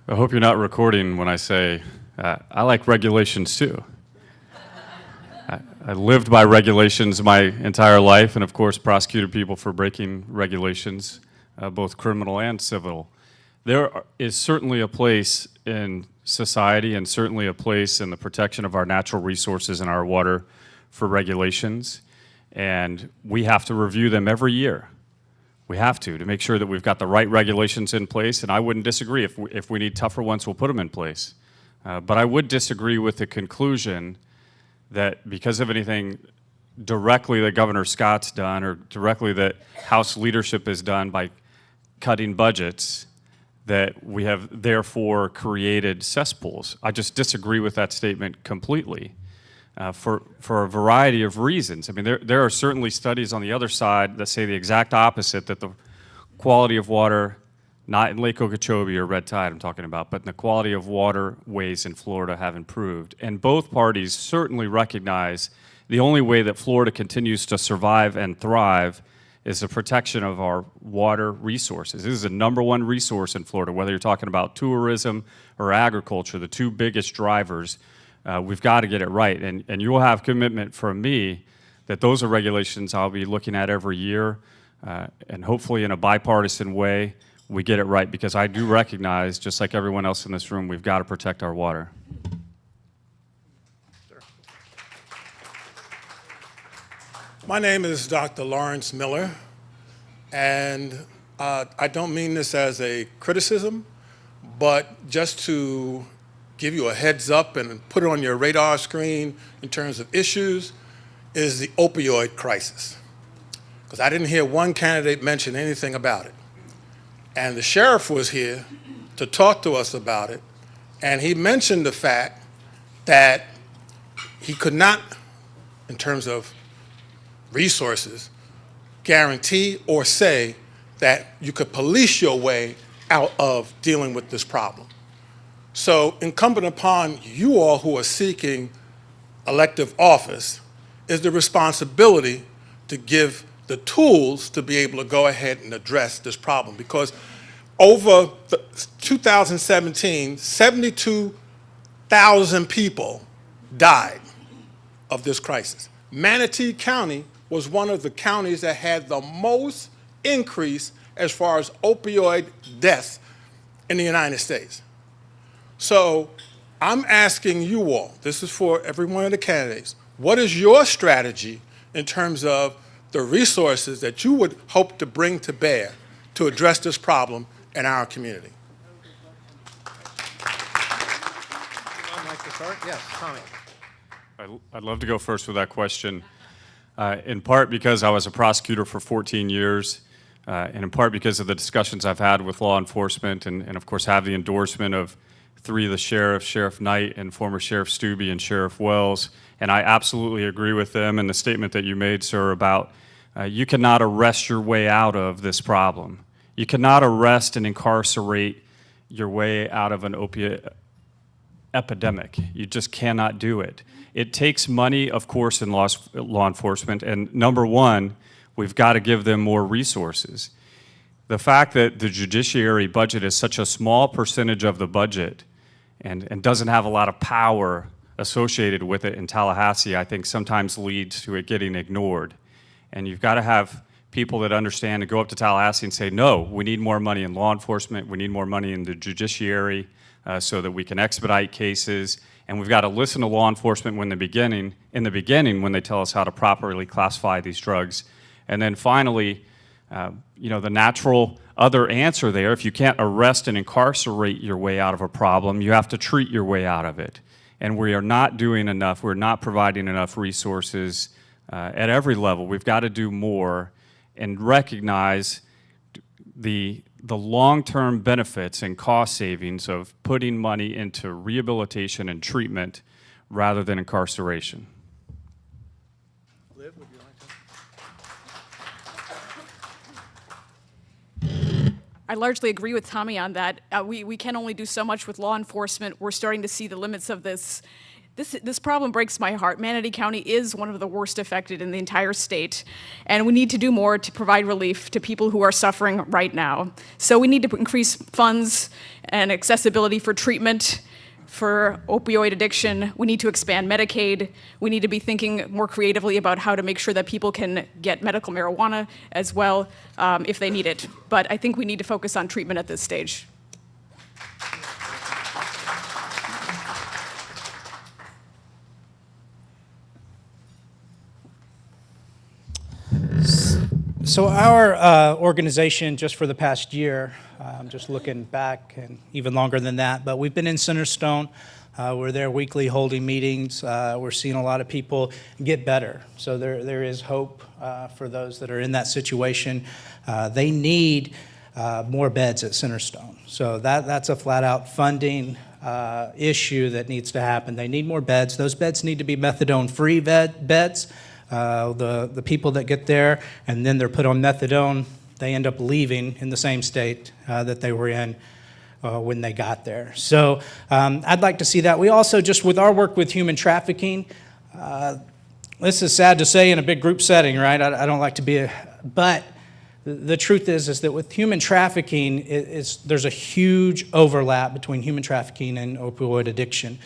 I hope you're not recording when I say I like regulations too. I lived by regulations my entire life, and of course prosecuted people for breaking regulations, both criminal and civil. There is certainly a place in society and certainly a place in the protection of our natural resources and our water for regulations, and we have to review them every year. We have to make sure that we've got the right regulations in place, and I wouldn't disagree. If we need tougher ones, we'll put them in place. But I would disagree with the conclusion that because of anything directly that Governor Scott's done or directly that House leadership has done by cutting budgets, that we have therefore created cesspools. I just disagree with that statement completely for a variety of reasons. I mean, there are certainly studies on the other side that say the exact opposite, that the quality of water, not in Lake Okeechobee or Red Tide I'm talking about, but the quality of waterways in Florida have improved. And both parties certainly recognize the only way that Florida continues to survive and thrive is the protection of our water resources. This is the #1 resource in Florida, whether you're talking about tourism or agriculture, the two biggest drivers. We've got to get it right. And you will have commitment from me that those are regulations I'll be looking at every year, and hopefully in a bipartisan way, we get it right, because I do recognize, just like everyone else in this room, we've got to protect our water. My name is Dr. Lawrence Miller, and I don't mean this as a criticism, but just to give you a heads up and put it on your radar screen in terms of issues, is the opioid crisis. Because I didn't hear one candidate mention anything about it. And the sheriff was here to talk to us about it, and he mentioned the fact that he could not, in terms of resources, guarantee or say that you could police your way out of dealing with this problem. So incumbent upon you all who are seeking elective office is the responsibility to give the tools to be able to go ahead and address this problem, because over 2017, 72,000 people died of this crisis. Manatee County was one of the counties that had the most increase as far as opioid deaths in the United States. So I'm asking you all, this is for every one of the candidates, what is your strategy in terms of the resources that you would hope to bring to bear to address this problem in our community? I'd like to start. Yes, Tommy. I'd love to go first with that question, in part because I was a prosecutor for 14 years, and in part because of the discussions I've had with law enforcement, and of course have the endorsement of 3 of the sheriffs, Sheriff Knight and former Sheriff Stubbe and Sheriff Wells, and I absolutely agree with them in the statement that you made, sir, about you cannot arrest your way out of this problem. You cannot arrest and incarcerate your way out of an opiate epidemic. You just cannot do it. It takes money, of course, in law enforcement, and #1, we've got to give them more resources. The fact that the judiciary budget is such a small percentage of the budget and doesn't have a lot of power associated with it in Tallahassee, I think sometimes leads to it getting ignored. And you've got to have people that understand and go up to Tallahassee and say, no, we need more money in law enforcement, we need more money in the judiciary so that we can expedite cases, and we've got to listen to law enforcement in the beginning when they tell us how to properly classify these drugs. And then finally, The natural other answer there, if you can't arrest and incarcerate your way out of a problem, you have to treat your way out of it. And we are not doing enough. We're not providing enough resources at every level. We've got to do more and recognize the long-term benefits and cost savings of putting money into rehabilitation and treatment rather than incarceration. Liv, would you like to? I largely agree with Tommy on that. We can only do so much with law enforcement. We're starting to see the limits of this. This problem breaks my heart. Manatee County is one of the worst affected in the entire state, and we need to do more to provide relief to people who are suffering right now. So we need to increase funds and accessibility for treatment, for opioid addiction. We need to expand Medicaid. We need to be thinking more creatively about how to make sure that people can get medical marijuana as well if they need it. But I think we need to focus on treatment at this stage. So our organization, just for the past year, just looking back and even longer than that, but we've been in Centerstone. We're there weekly holding meetings. We're seeing a lot of people get better. So there is hope for those that are in that situation. They need more beds at Centerstone. So that's a flat-out funding issue that needs to happen. They need more beds. Those beds need to be methadone-free beds. The people that get there and then they're put on methadone, they end up leaving in the same state that they were in when they got there. So I'd like to see that. We also, just with our work with human trafficking, this is sad to say in a big group setting, right? I don't like to be but the truth is that with human trafficking, there's a huge overlap between human trafficking and opioid addiction.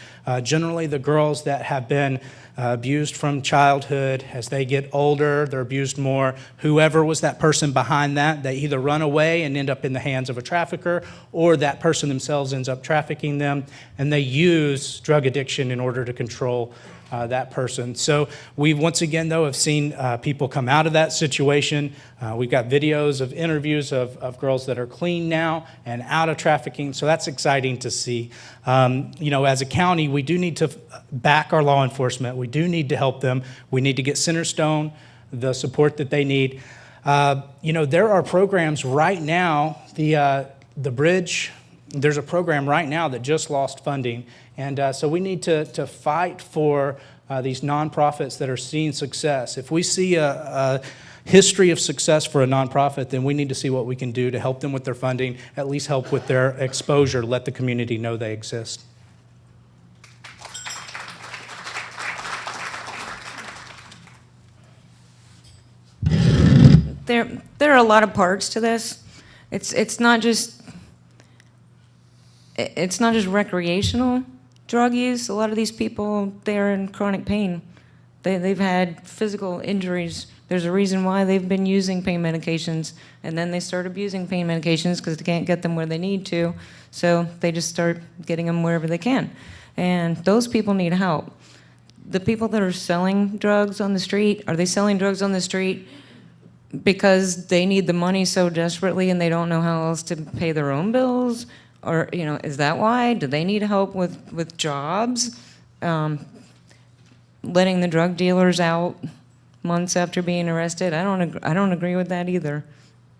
Generally, the girls that have been abused from childhood, as they get older, they're abused more. Whoever was that person behind that, they either run away and end up in the hands of a trafficker, or that person themselves ends up trafficking them, and they use drug addiction in order to control that person. So we once again, though, have seen people come out of that situation. We've got videos of interviews of girls that are clean now and out of trafficking, so that's exciting to see. As a county, we do need to back our law enforcement. We do need to help them. We need to get Centerstone the support that they need. There are programs right now, the Bridge, there's a program right now that just lost funding. And so we need to fight for these nonprofits that are seeing success. If we see a history of success for a nonprofit, then we need to see what we can do to help them with their funding, at least help with their exposure, let the community know they exist. There are a lot of parts to this. It's not just recreational drug use. A lot of these people, they're in chronic pain. They've had physical injuries. There's a reason why they've been using pain medications, and then they start abusing pain medications because they can't get them where they need to, so they just start getting them wherever they can. And those people need help. The people that are selling drugs on the street, are they selling drugs on the street because they need the money so desperately and they don't know how else to pay their own bills? Or, is that why? Do they need help with jobs? Letting the drug dealers out months after being arrested? I don't agree with that either.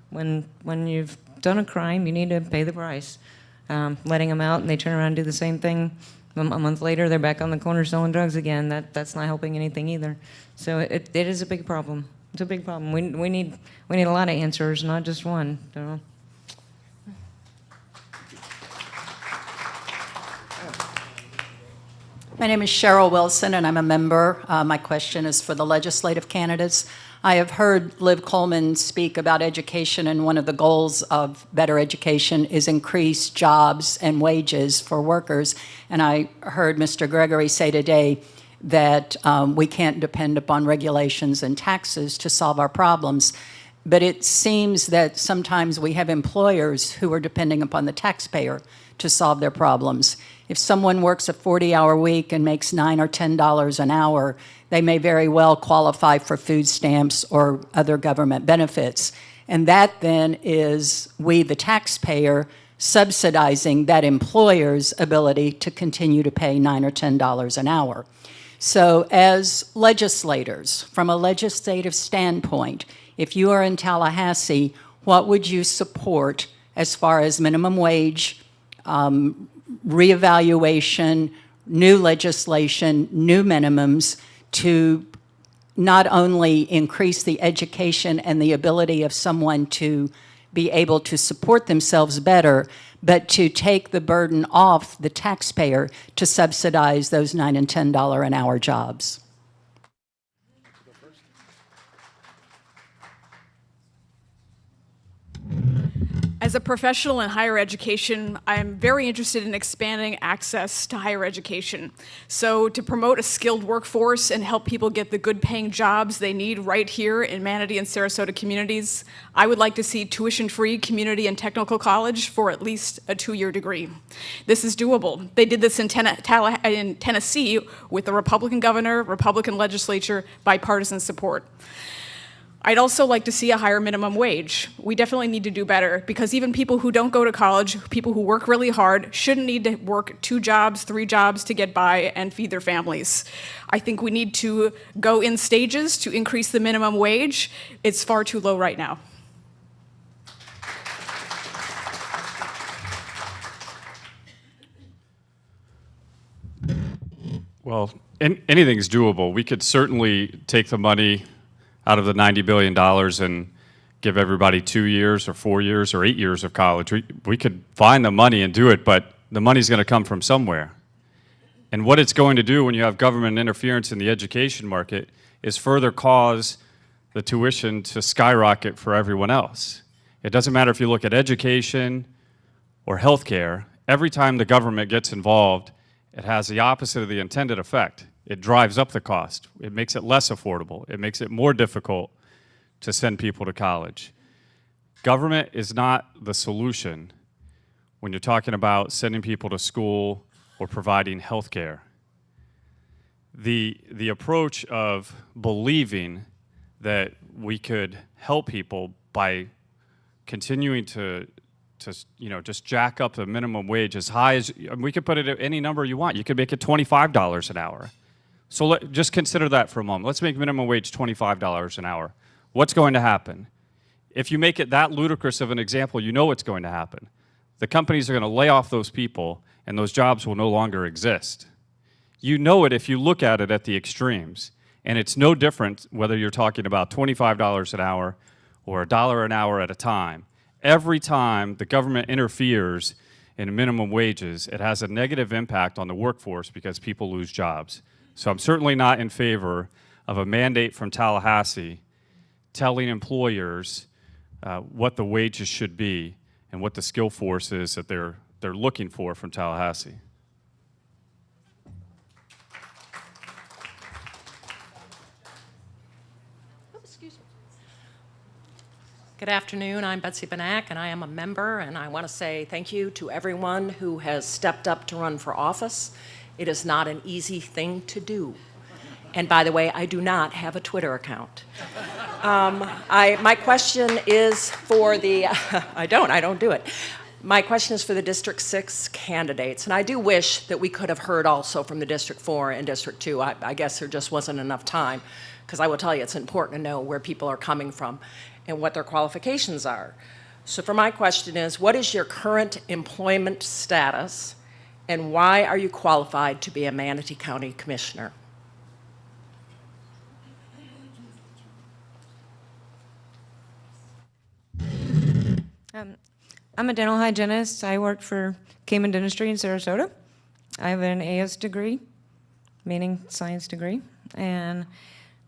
When you've done a crime, you need to pay the price. Letting them out and they turn around and do the same thing a month later, they're back on the corner selling drugs again. That's not helping anything either. So it is a big problem. It's a big problem. We need a lot of answers, not just one. So. My name is Cheryl Wilson, and I'm a member. My question is for the legislative candidates. I have heard Liv Coleman speak about education, and one of the goals of better education is increased jobs and wages for workers. And I heard Mr. Gregory say today that we can't depend upon regulations and taxes to solve our problems. But it seems that sometimes we have employers who are depending upon the taxpayer to solve their problems. If someone works a 40-hour week and makes $9 or $10 an hour, they may very well qualify for food stamps or other government benefits. And that then is we, the taxpayer, subsidizing that employer's ability to continue to pay $9 or $10 an hour. So as legislators, from a legislative standpoint, if you are in Tallahassee, what would you support as far as minimum wage, reevaluation, new legislation, new minimums to not only increase the education and the ability of someone to be able to support themselves better, but to take the burden off the taxpayer to subsidize those $9 and $10 an hour jobs? As a professional in higher education, I'm very interested in expanding access to higher education. So to promote a skilled workforce and help people get the good paying jobs they need right here in Manatee and Sarasota communities, I would like to see tuition-free community and technical college for at least a 2-year degree. This is doable. They did this in Tennessee with the Republican governor, Republican legislature, bipartisan support. I'd also like to see a higher minimum wage. We definitely need to do better because even people who don't go to college, people who work really hard, shouldn't need to work 2 jobs, 3 jobs to get by and feed their families. I think we need to go in stages to increase the minimum wage. It's far too low right now. Well, anything's doable. We could certainly take the money out of the $90 billion and give everybody 2 years or 4 years or 8 years of college. We could find the money and do it, but the money's going to come from somewhere. And what it's going to do when you have government interference in the education market is further cause the tuition to skyrocket for everyone else. It doesn't matter if you look at education or healthcare. Every time the government gets involved, it has the opposite of the intended effect. It drives up the cost. It makes it less affordable. It makes it more difficult to send people to college. Government is not the solution when you're talking about sending people to school or providing health care. The approach of believing that we could help people by continuing to just jack up the minimum wage as high as, we could put it at any number you want. You could make it $25 an hour. So just consider that for a moment. Let's make minimum wage $25 an hour. What's going to happen? If you make it that ludicrous of an example, you know what's going to happen. The companies are going to lay off those people, and those jobs will no longer exist. You know it if you look at it at the extremes. And it's no different whether you're talking about $25 an hour or $1 an hour at a time. Every time the government interferes in minimum wages, it has a negative impact on the workforce because people lose jobs. So I'm certainly not in favor of a mandate from Tallahassee telling employers what the wages should be and what the skill force is that they're looking for from Tallahassee. Good afternoon. I'm Betsy Benak, and I am a member, and I want to say thank you to everyone who has stepped up to run for office. It is not an easy thing to do. And by the way, I do not have a Twitter account. My question is for the, I don't do it. My question is for the District 6 candidates, and I do wish that we could have heard also from the District 4 and District 2. I guess there just wasn't enough time, because I will tell you it's important to know where people are coming from and what their qualifications are. So for my question is, what is your current employment status, and why are you qualified to be a Manatee County Commissioner? I'm a dental hygienist. I work for Cayman Dentistry in Sarasota. I have an AS degree, meaning science degree, and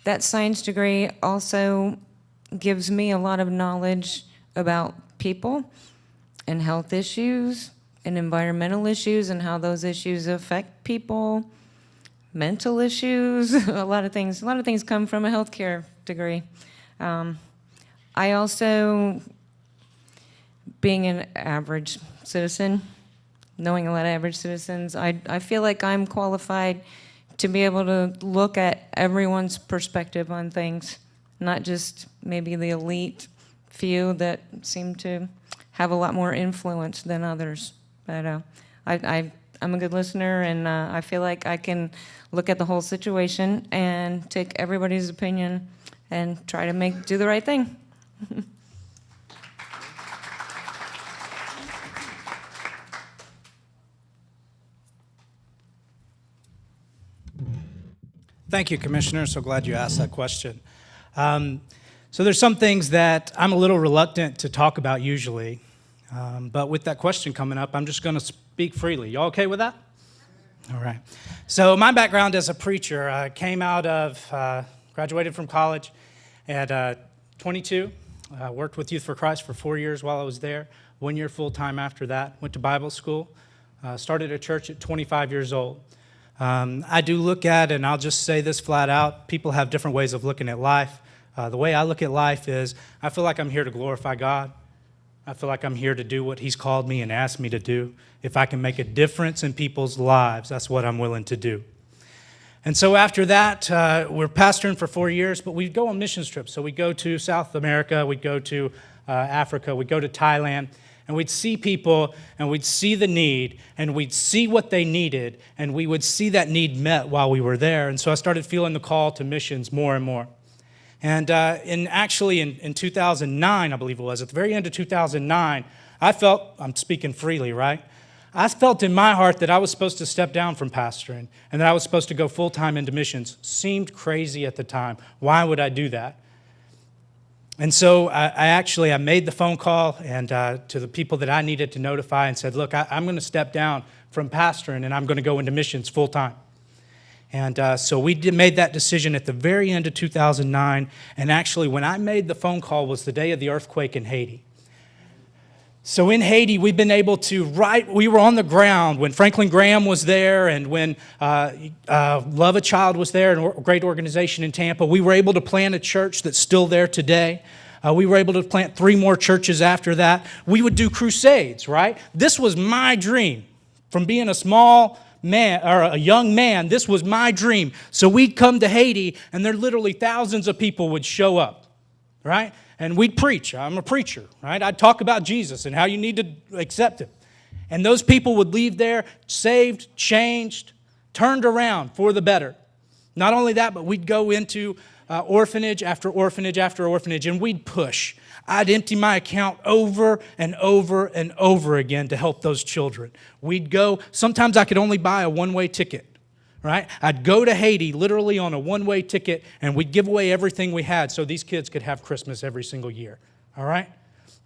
that science degree also gives me a lot of knowledge about people and health issues and environmental issues and how those issues affect people, mental issues, a lot of things. A lot of things come from a healthcare degree. I also, being an average citizen, knowing a lot of average citizens, I feel like I'm qualified to be able to look at everyone's perspective on things, not just maybe the elite few that seem to have a lot more influence than others. But I'm a good listener, and I feel like I can look at the whole situation and take everybody's opinion and try to do the right thing. Thank you, Commissioner. So glad you asked that question. So there's some things that I'm a little reluctant to talk about usually, but with that question coming up, I'm just going to speak freely. Y'all okay with that? All right. So my background as a preacher, I came out of, graduated from college at 22, worked with Youth for Christ for 4 years while I was there, 1 year full-time after that, went to Bible school, started a church at 25 years old. I do look at, and I'll just say this flat out, people have different ways of looking at life. The way I look at life is I feel like I'm here to glorify God. I feel like I'm here to do what He's called me and asked me to do. If I can make a difference in people's lives, that's what I'm willing to do. And so after that, we're pastoring for 4 years, but we'd go on missions trips. So we'd go to South America, we'd go to Africa, we'd go to Thailand, and we'd see people, and we'd see the need, and we'd see what they needed, and we would see that need met while we were there. And so I started feeling the call to missions more and more. And in 2009, I believe it was, at the very end of 2009, I felt, I'm speaking freely, right? I felt in my heart that I was supposed to step down from pastoring and that I was supposed to go full-time into missions. Seemed crazy at the time. Why would I do that? And so I made the phone call and to the people that I needed to notify and said, look, I'm going to step down from pastoring and I'm going to go into missions full-time. And so we made that decision at the very end of 2009. And actually, when I made the phone call was the day of the earthquake in Haiti. So in Haiti, we've been able to we were on the ground when Franklin Graham was there and when Love a Child was there, a great organization in Tampa. We were able to plant a church that's still there today. We were able to plant 3 more churches after that. We would do crusades, right? This was my dream. From being a small man, or a young man, this was my dream. So we'd come to Haiti, and there literally thousands of people would show up, right? And we'd preach. I'm a preacher, right? I'd talk about Jesus and how you need to accept Him. And those people would leave there saved, changed, turned around for the better. Not only that, but we'd go into orphanage after orphanage after orphanage, and we'd push. I'd empty my account over and over and over again to help those children. We'd go, sometimes I could only buy a one-way ticket, right? I'd go to Haiti literally on a one-way ticket, and we'd give away everything we had so these kids could have Christmas every single year, all right?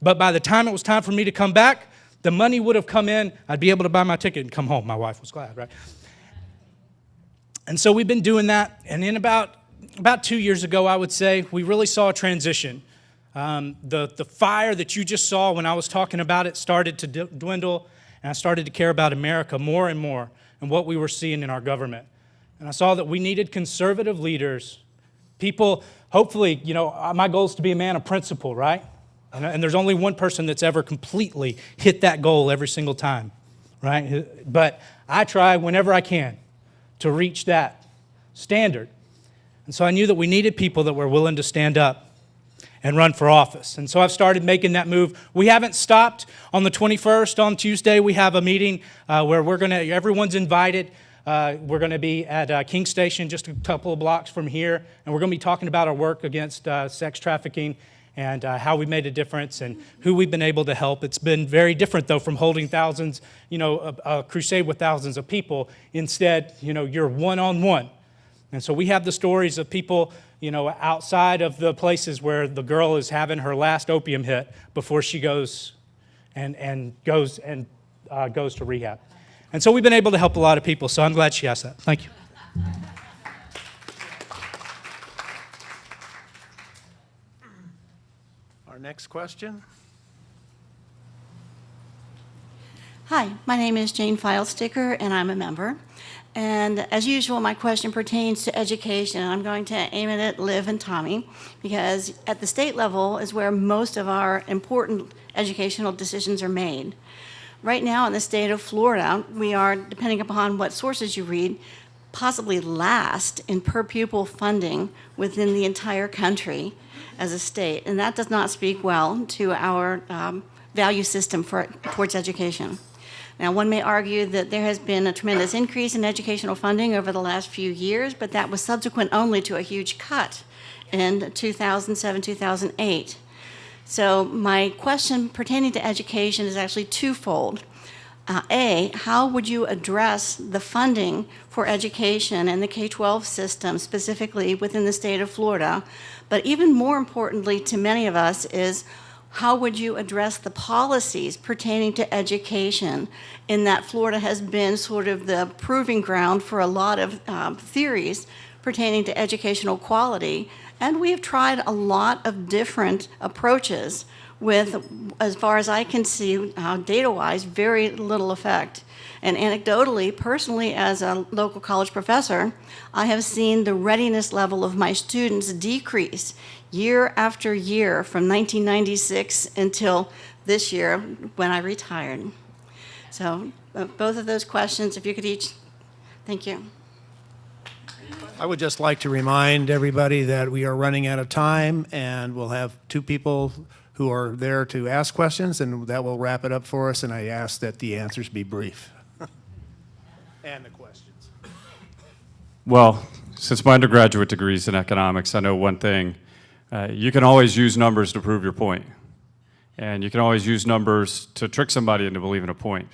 But by the time it was time for me to come back, the money would have come in. I'd be able to buy my ticket and come home. My wife was glad, right? And so we've been doing that, and in about 2 years ago, I would say, we really saw a transition. The fire that you just saw when I was talking about it started to dwindle, and I started to care about America more and more and what we were seeing in our government. And I saw that we needed conservative leaders, people, hopefully, my goal is to be a man of principle, right? And there's only one person that's ever completely hit that goal every single time, right? But I try whenever I can to reach that standard. And so I knew that we needed people that were willing to stand up and run for office. And so I've started making that move. We haven't stopped. On the 21st, on Tuesday, we have a meeting where everyone's invited. We're going to be at King Station, just a couple of blocks from here, and we're going to be talking about our work against sex trafficking and how we made a difference and who we've been able to help. It's been very different, though, from holding thousands, a crusade with thousands of people. Instead, you're one-on-one. And so we have the stories of people, outside of the places where the girl is having her last opium hit before she goes goes to rehab. And so we've been able to help a lot of people, so I'm glad she asked that. Thank you. Our next question. Hi, my name is Jane Filesticker, and I'm a member. And as usual, my question pertains to education, and I'm going to aim it at Liv and Tommy, because at the state level is where most of our important educational decisions are made. Right now in the state of Florida, we are, depending upon what sources you read, possibly last in per pupil funding within the entire country. as a state, and that does not speak well to our value system towards education. Now, one may argue that there has been a tremendous increase in educational funding over the last few years, but that was subsequent only to a huge cut in 2007, 2008. So my question pertaining to education is actually twofold. A, how would you address the funding for education in the K-12 system, specifically within the state of Florida? But even more importantly to many of us is, how would you address the policies pertaining to education, in that Florida has been sort of the proving ground for a lot of theories pertaining to educational quality, and we have tried a lot of different approaches with, as far as I can see, data-wise, very little effect. And anecdotally, personally, as a local college professor, I have seen the readiness level of my students decrease year after year from 1996 until this year when I retired. So both of those questions, if you could each, thank you. I would just like to remind everybody that we are running out of time, and we'll have two people who are there to ask questions, and that will wrap it up for us, and I ask that the answers be brief. And the questions. Well, since my undergraduate degree is in economics, I know one thing. You can always use numbers to prove your point. And you can always use numbers to trick somebody into believing a point.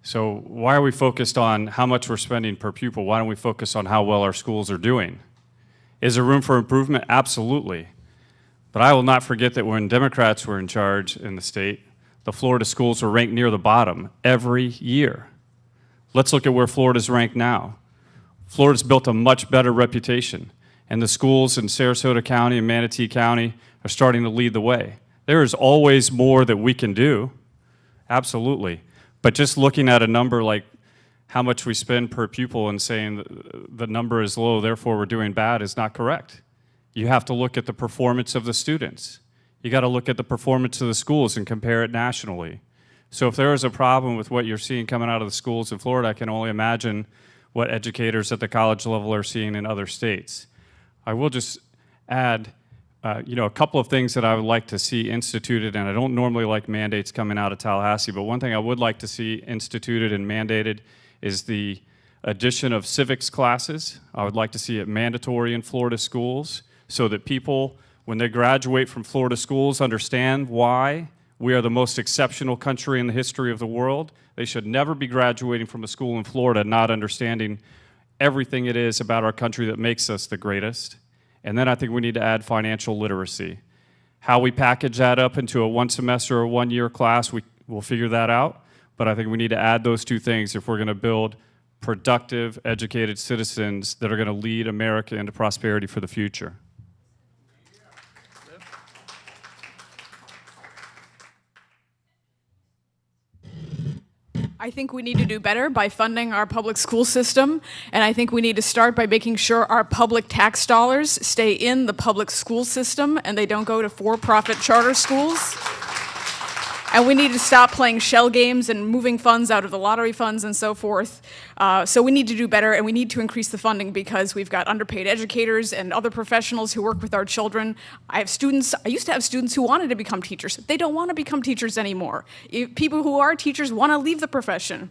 So why are we focused on how much we're spending per pupil? Why don't we focus on how well our schools are doing? Is there room for improvement? Absolutely. But I will not forget that when Democrats were in charge in the state, the Florida schools were ranked near the bottom every year. Let's look at where Florida's ranked now. Florida's built a much better reputation, and the schools in Sarasota County and Manatee County are starting to lead the way. There is always more that we can do, absolutely. But just looking at a number like how much we spend per pupil and saying the number is low, therefore we're doing bad, is not correct. You have to look at the performance of the students. You got to look at the performance of the schools and compare it nationally. So if there is a problem with what you're seeing coming out of the schools in Florida, I can only imagine what educators at the college level are seeing in other states. I will just add a couple of things that I would like to see instituted, and I don't normally like mandates coming out of Tallahassee, but one thing I would like to see instituted and mandated is the addition of civics classes. I would like to see it mandatory in Florida schools so that people, when they graduate from Florida schools, understand why we are the most exceptional country in the history of the world. They should never be graduating from a school in Florida not understanding everything it is about our country that makes us the greatest. And then I think we need to add financial literacy. How we package that up into a one semester or 1 year class, we'll figure that out. But I think we need to add those two things if we're going to build productive, educated citizens that are going to lead America into prosperity for the future. I think we need to do better by funding our public school system, and I think we need to start by making sure our public tax dollars stay in the public school system and they don't go to for-profit charter schools. And we need to stop playing shell games and moving funds out of the lottery funds and so forth. So we need to do better, and we need to increase the funding because we've got underpaid educators and other professionals who work with our children. I used to have students who wanted to become teachers. They don't want to become teachers anymore. People who are teachers want to leave the profession.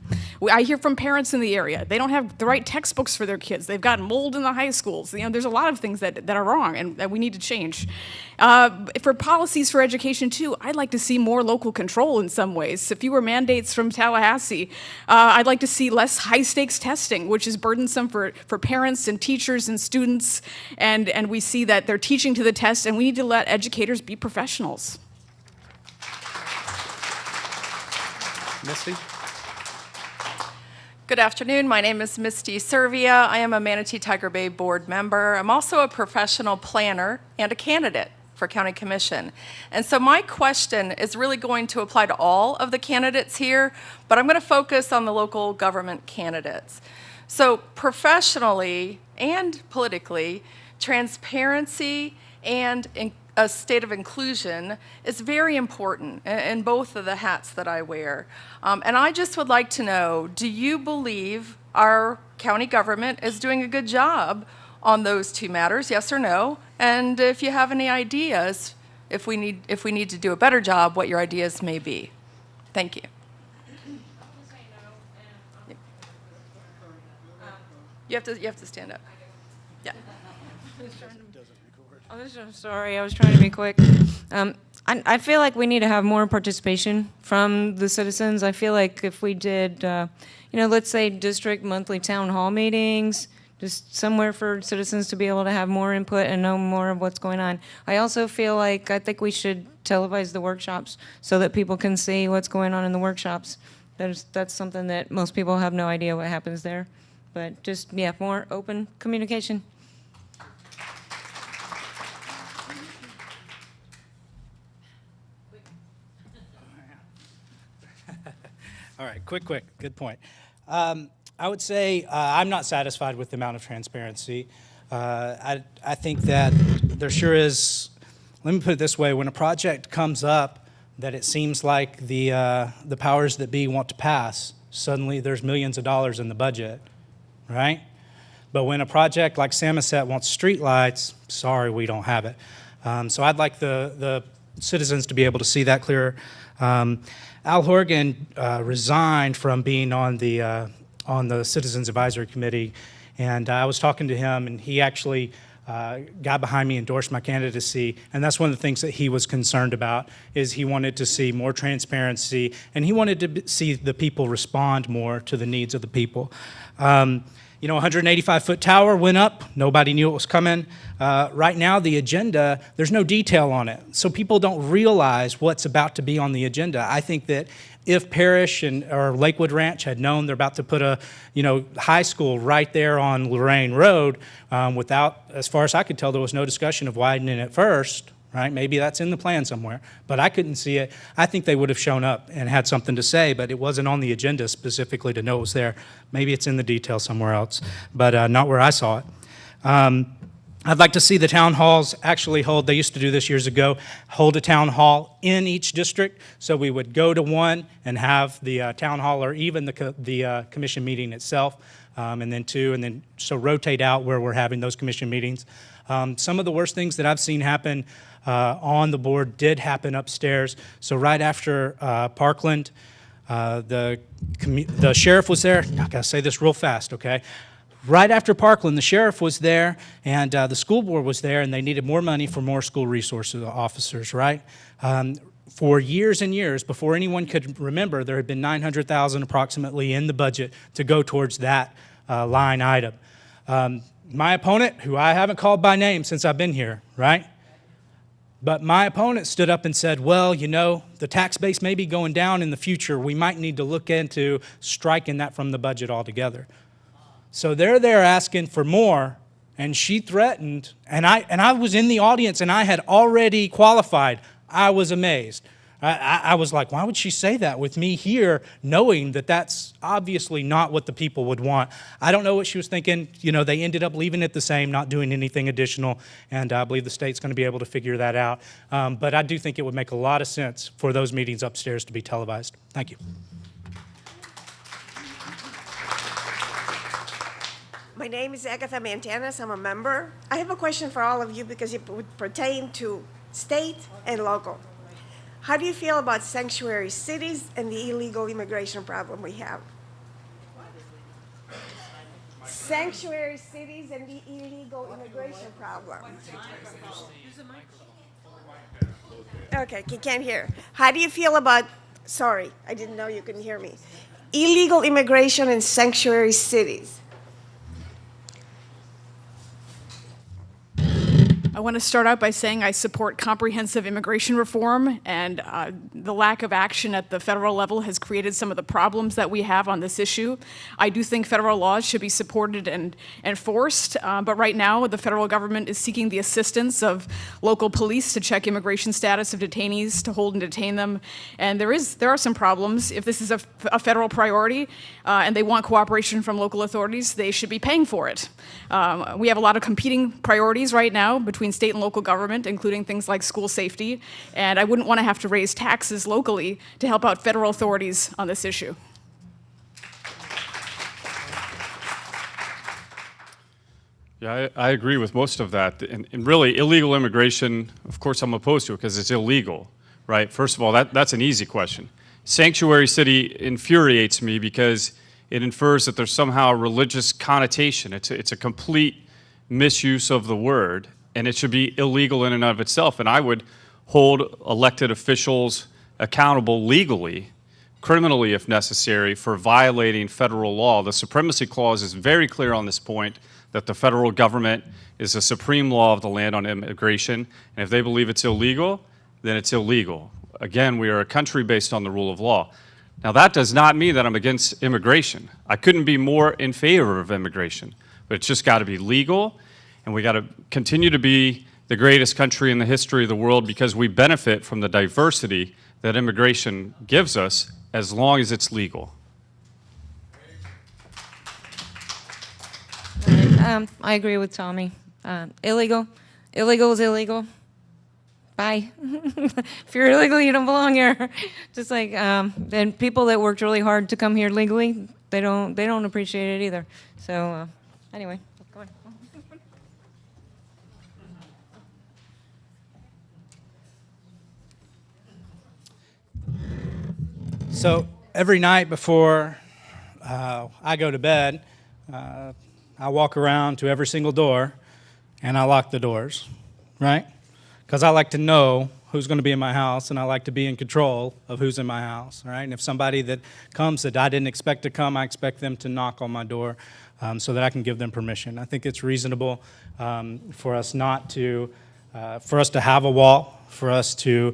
I hear from parents in the area. They don't have the right textbooks for their kids. They've got mold in the high schools. There's a lot of things that are wrong and that we need to change. For policies for education, too, I'd like to see more local control in some ways. If you were mandates from Tallahassee, I'd like to see less high-stakes testing, which is burdensome for parents and teachers and students, and we see that they're teaching to the test, and we need to let educators be professionals. Misty? Good afternoon. My name is Misty Servia. I am a Manatee Tiger Bay board member. I'm also a professional planner and a candidate for county commission. And so my question is really going to apply to all of the candidates here, but I'm going to focus on the local government candidates. So professionally and politically, transparency and a state of inclusion is very important in both of the hats that I wear. And I just would like to know, do you believe our county government is doing a good job on those two matters, yes or no? And if you have any ideas, if we need to do a better job, what your ideas may be. Thank you. You have to stand up. Yeah. I'm sorry, I was trying to be quick. I feel like we need to have more participation from the citizens. I feel like if we did, let's say district monthly town hall meetings, just somewhere for citizens to be able to have more input and know more of what's going on. I also feel like I think we should televise the workshops so that people can see what's going on in the workshops. That's something that most people have no idea what happens there. But just, yeah, more open communication. All right, quick, good point. I would say I'm not satisfied with the amount of transparency. I think that there sure is, let me put it this way, when a project comes up that it seems like the powers that be want to pass, suddenly there's millions of dollars in the budget, right? But when a project like Samoset wants streetlights, sorry, we don't have it. So I'd like the citizens to be able to see that clearer. Al Horgan resigned from being on the Citizens Advisory Committee, and I was talking to him, and he actually got behind me, endorsed my candidacy, and that's one of the things that he was concerned about, is he wanted to see more transparency, and he wanted to see the people respond more to the needs of the people. 185-foot tower went up. Nobody knew it was coming. Right now, the agenda, there's no detail on it. So people don't realize what's about to be on the agenda. I think that if Parrish or Lakewood Ranch had known they're about to put a, high school right there on Lorraine Road, without, as far as I could tell, there was no discussion of widening it first, right? Maybe that's in the plan somewhere, but I couldn't see it. I think they would have shown up and had something to say, but it wasn't on the agenda specifically to know it was there. Maybe it's in the detail somewhere else, but not where I saw it. I'd like to see the town halls actually hold, they used to do this years ago, hold a town hall in each district. So we would go to one and have the town hall or even the commission meeting itself, and then two, and then so rotate out where we're having those commission meetings. Some of the worst things that I've seen happen on the board did happen upstairs. So right after Parkland, the sheriff was there. I gotta say this real fast, okay? Right after Parkland, the sheriff was there, and the school board was there, and they needed more money for more school resources officers, right? For years and years, before anyone could remember, there had been $900,000 approximately in the budget to go towards that line item. My opponent, who I haven't called by name since I've been here, right? But my opponent stood up and said, well, the tax base may be going down in the future. We might need to look into striking that from the budget altogether. So they're there asking for more, and she threatened, and I was in the audience, and I had already qualified. I was amazed. I was like, why would she say that with me here, knowing that that's obviously not what the people would want? I don't know what she was thinking. They ended up leaving it the same, not doing anything additional, and I believe the state's going to be able to figure that out. But I do think it would make a lot of sense for those meetings upstairs to be televised. Thank you. My name is Agatha Mantanas. I'm a member. I have a question for all of you because it would pertain to state and local. How do you feel about sanctuary cities and the illegal immigration problem we have? Sanctuary cities and the illegal immigration problem. Okay, you can't hear. How do you feel about, sorry, I didn't know you couldn't hear me. Illegal immigration in sanctuary cities. I want to start out by saying I support comprehensive immigration reform, and the lack of action at the federal level has created some of the problems that we have on this issue. I do think federal laws should be supported and enforced, but right now the federal government is seeking the assistance of local police to check immigration status of detainees, to hold and detain them, and there are some problems. If this is a federal priority and they want cooperation from local authorities, they should be paying for it. We have a lot of competing priorities right now between state and local government, including things like school safety, and I wouldn't want to have to raise taxes locally to help out federal authorities on this issue. Yeah, I agree with most of that. And really, illegal immigration, of course, I'm opposed to it because it's illegal, right? First of all, that's an easy question. Sanctuary city infuriates me because it infers that there's somehow a religious connotation. It's a complete misuse of the word, and it should be illegal in and of itself. And I would hold elected officials accountable legally, criminally if necessary, for violating federal law. The Supremacy Clause is very clear on this point, that the federal government is the supreme law of the land on immigration, and if they believe it's illegal, then it's illegal. Again, we are a country based on the rule of law. Now, that does not mean that I'm against immigration. I couldn't be more in favor of immigration, but it's just got to be legal, and we got to continue to be the greatest country in the history of the world because we benefit from the diversity that immigration gives us as long as it's legal. I agree with Tommy. Illegal is illegal. Bye. If you're illegal, you don't belong here. Just like, and people that worked really hard to come here legally, they don't appreciate it either. So, anyway, go on. So every night before I go to bed, I walk around to every single door and I lock the doors, right? Because I like to know who's going to be in my house, and I like to be in control of who's in my house, right? And if somebody that comes that I didn't expect to come, I expect them to knock on my door so that I can give them permission. I think it's reasonable for us not to, for us to have a wall, for us to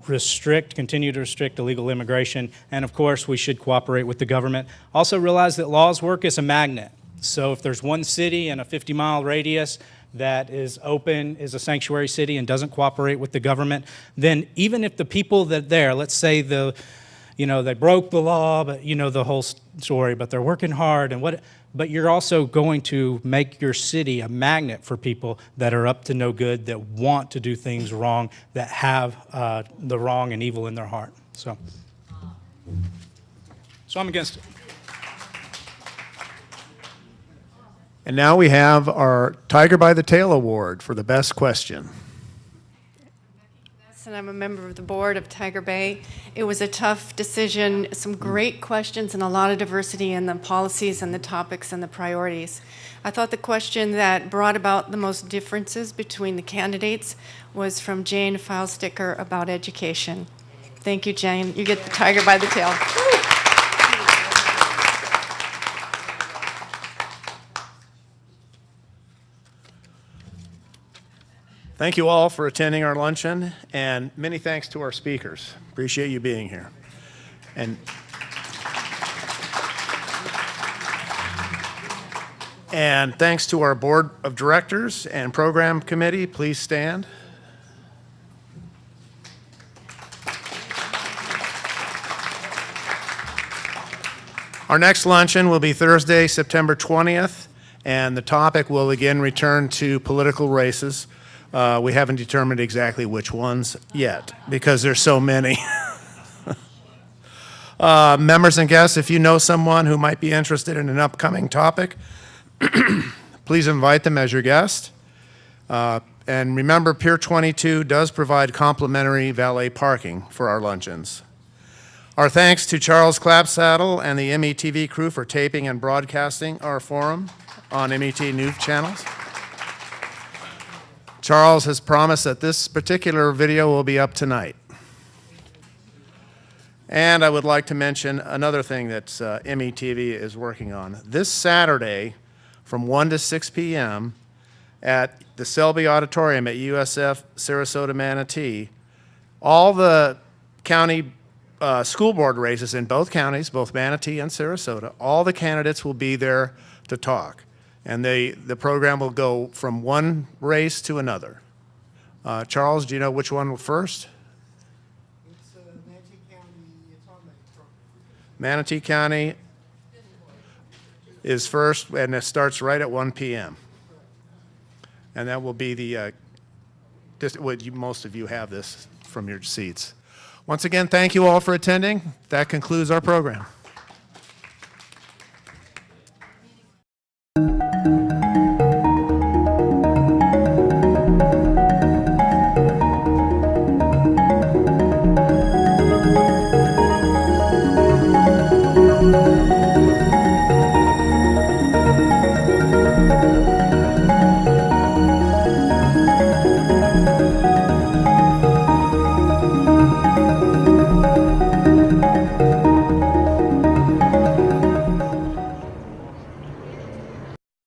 continue to restrict illegal immigration, and of course we should cooperate with the government. Also realize that laws work as a magnet. So if there's one city in a 50-mile radius that is open, is a sanctuary city, and doesn't cooperate with the government, then even if the people that there, let's say they broke the law, but the whole story, but they're working hard but you're also going to make your city a magnet for people that are up to no good, that want to do things wrong, that have the wrong and evil in their heart. So I'm against it. And now we have our Tiger by the Tail Award for the best question. And I'm a member of the board of Tiger Bay. It was a tough decision, some great questions, and a lot of diversity in the policies and the topics and the priorities. I thought the question that brought about the most differences between the candidates was from Jane Filesticker about education. Thank you, Jane. You get the Tiger by the tail. Thank you all for attending our luncheon, and many thanks to our speakers. Appreciate you being here. And thanks to our board of directors and program committee. Please stand. Our next luncheon will be Thursday, September 20th, and the topic will again return to political races. We haven't determined exactly which ones yet because there's so many. Members and guests, if you know someone who might be interested in an upcoming topic, please invite them as your guest. And remember, Pier 22 does provide complimentary valet parking for our luncheons. Our thanks to Charles Clapsaddle and the METV crew for taping and broadcasting our forum on MET News channels. Charles has promised that this particular video will be up tonight. And I would like to mention another thing that METV is working on. This Saturday from 1 to 6 p.m. at the Selby Auditorium at USF Sarasota Manatee, all the county school board races in both counties, both Manatee and Sarasota, all the candidates will be there to talk. And the program will go from one race to another. Charles, do you know which one first? It's Manatee County. It's on the program. Manatee County is first, and it starts right at 1 p.m. And that will be the, most of you have this from your seats. Once again, thank you all for attending. That concludes our program.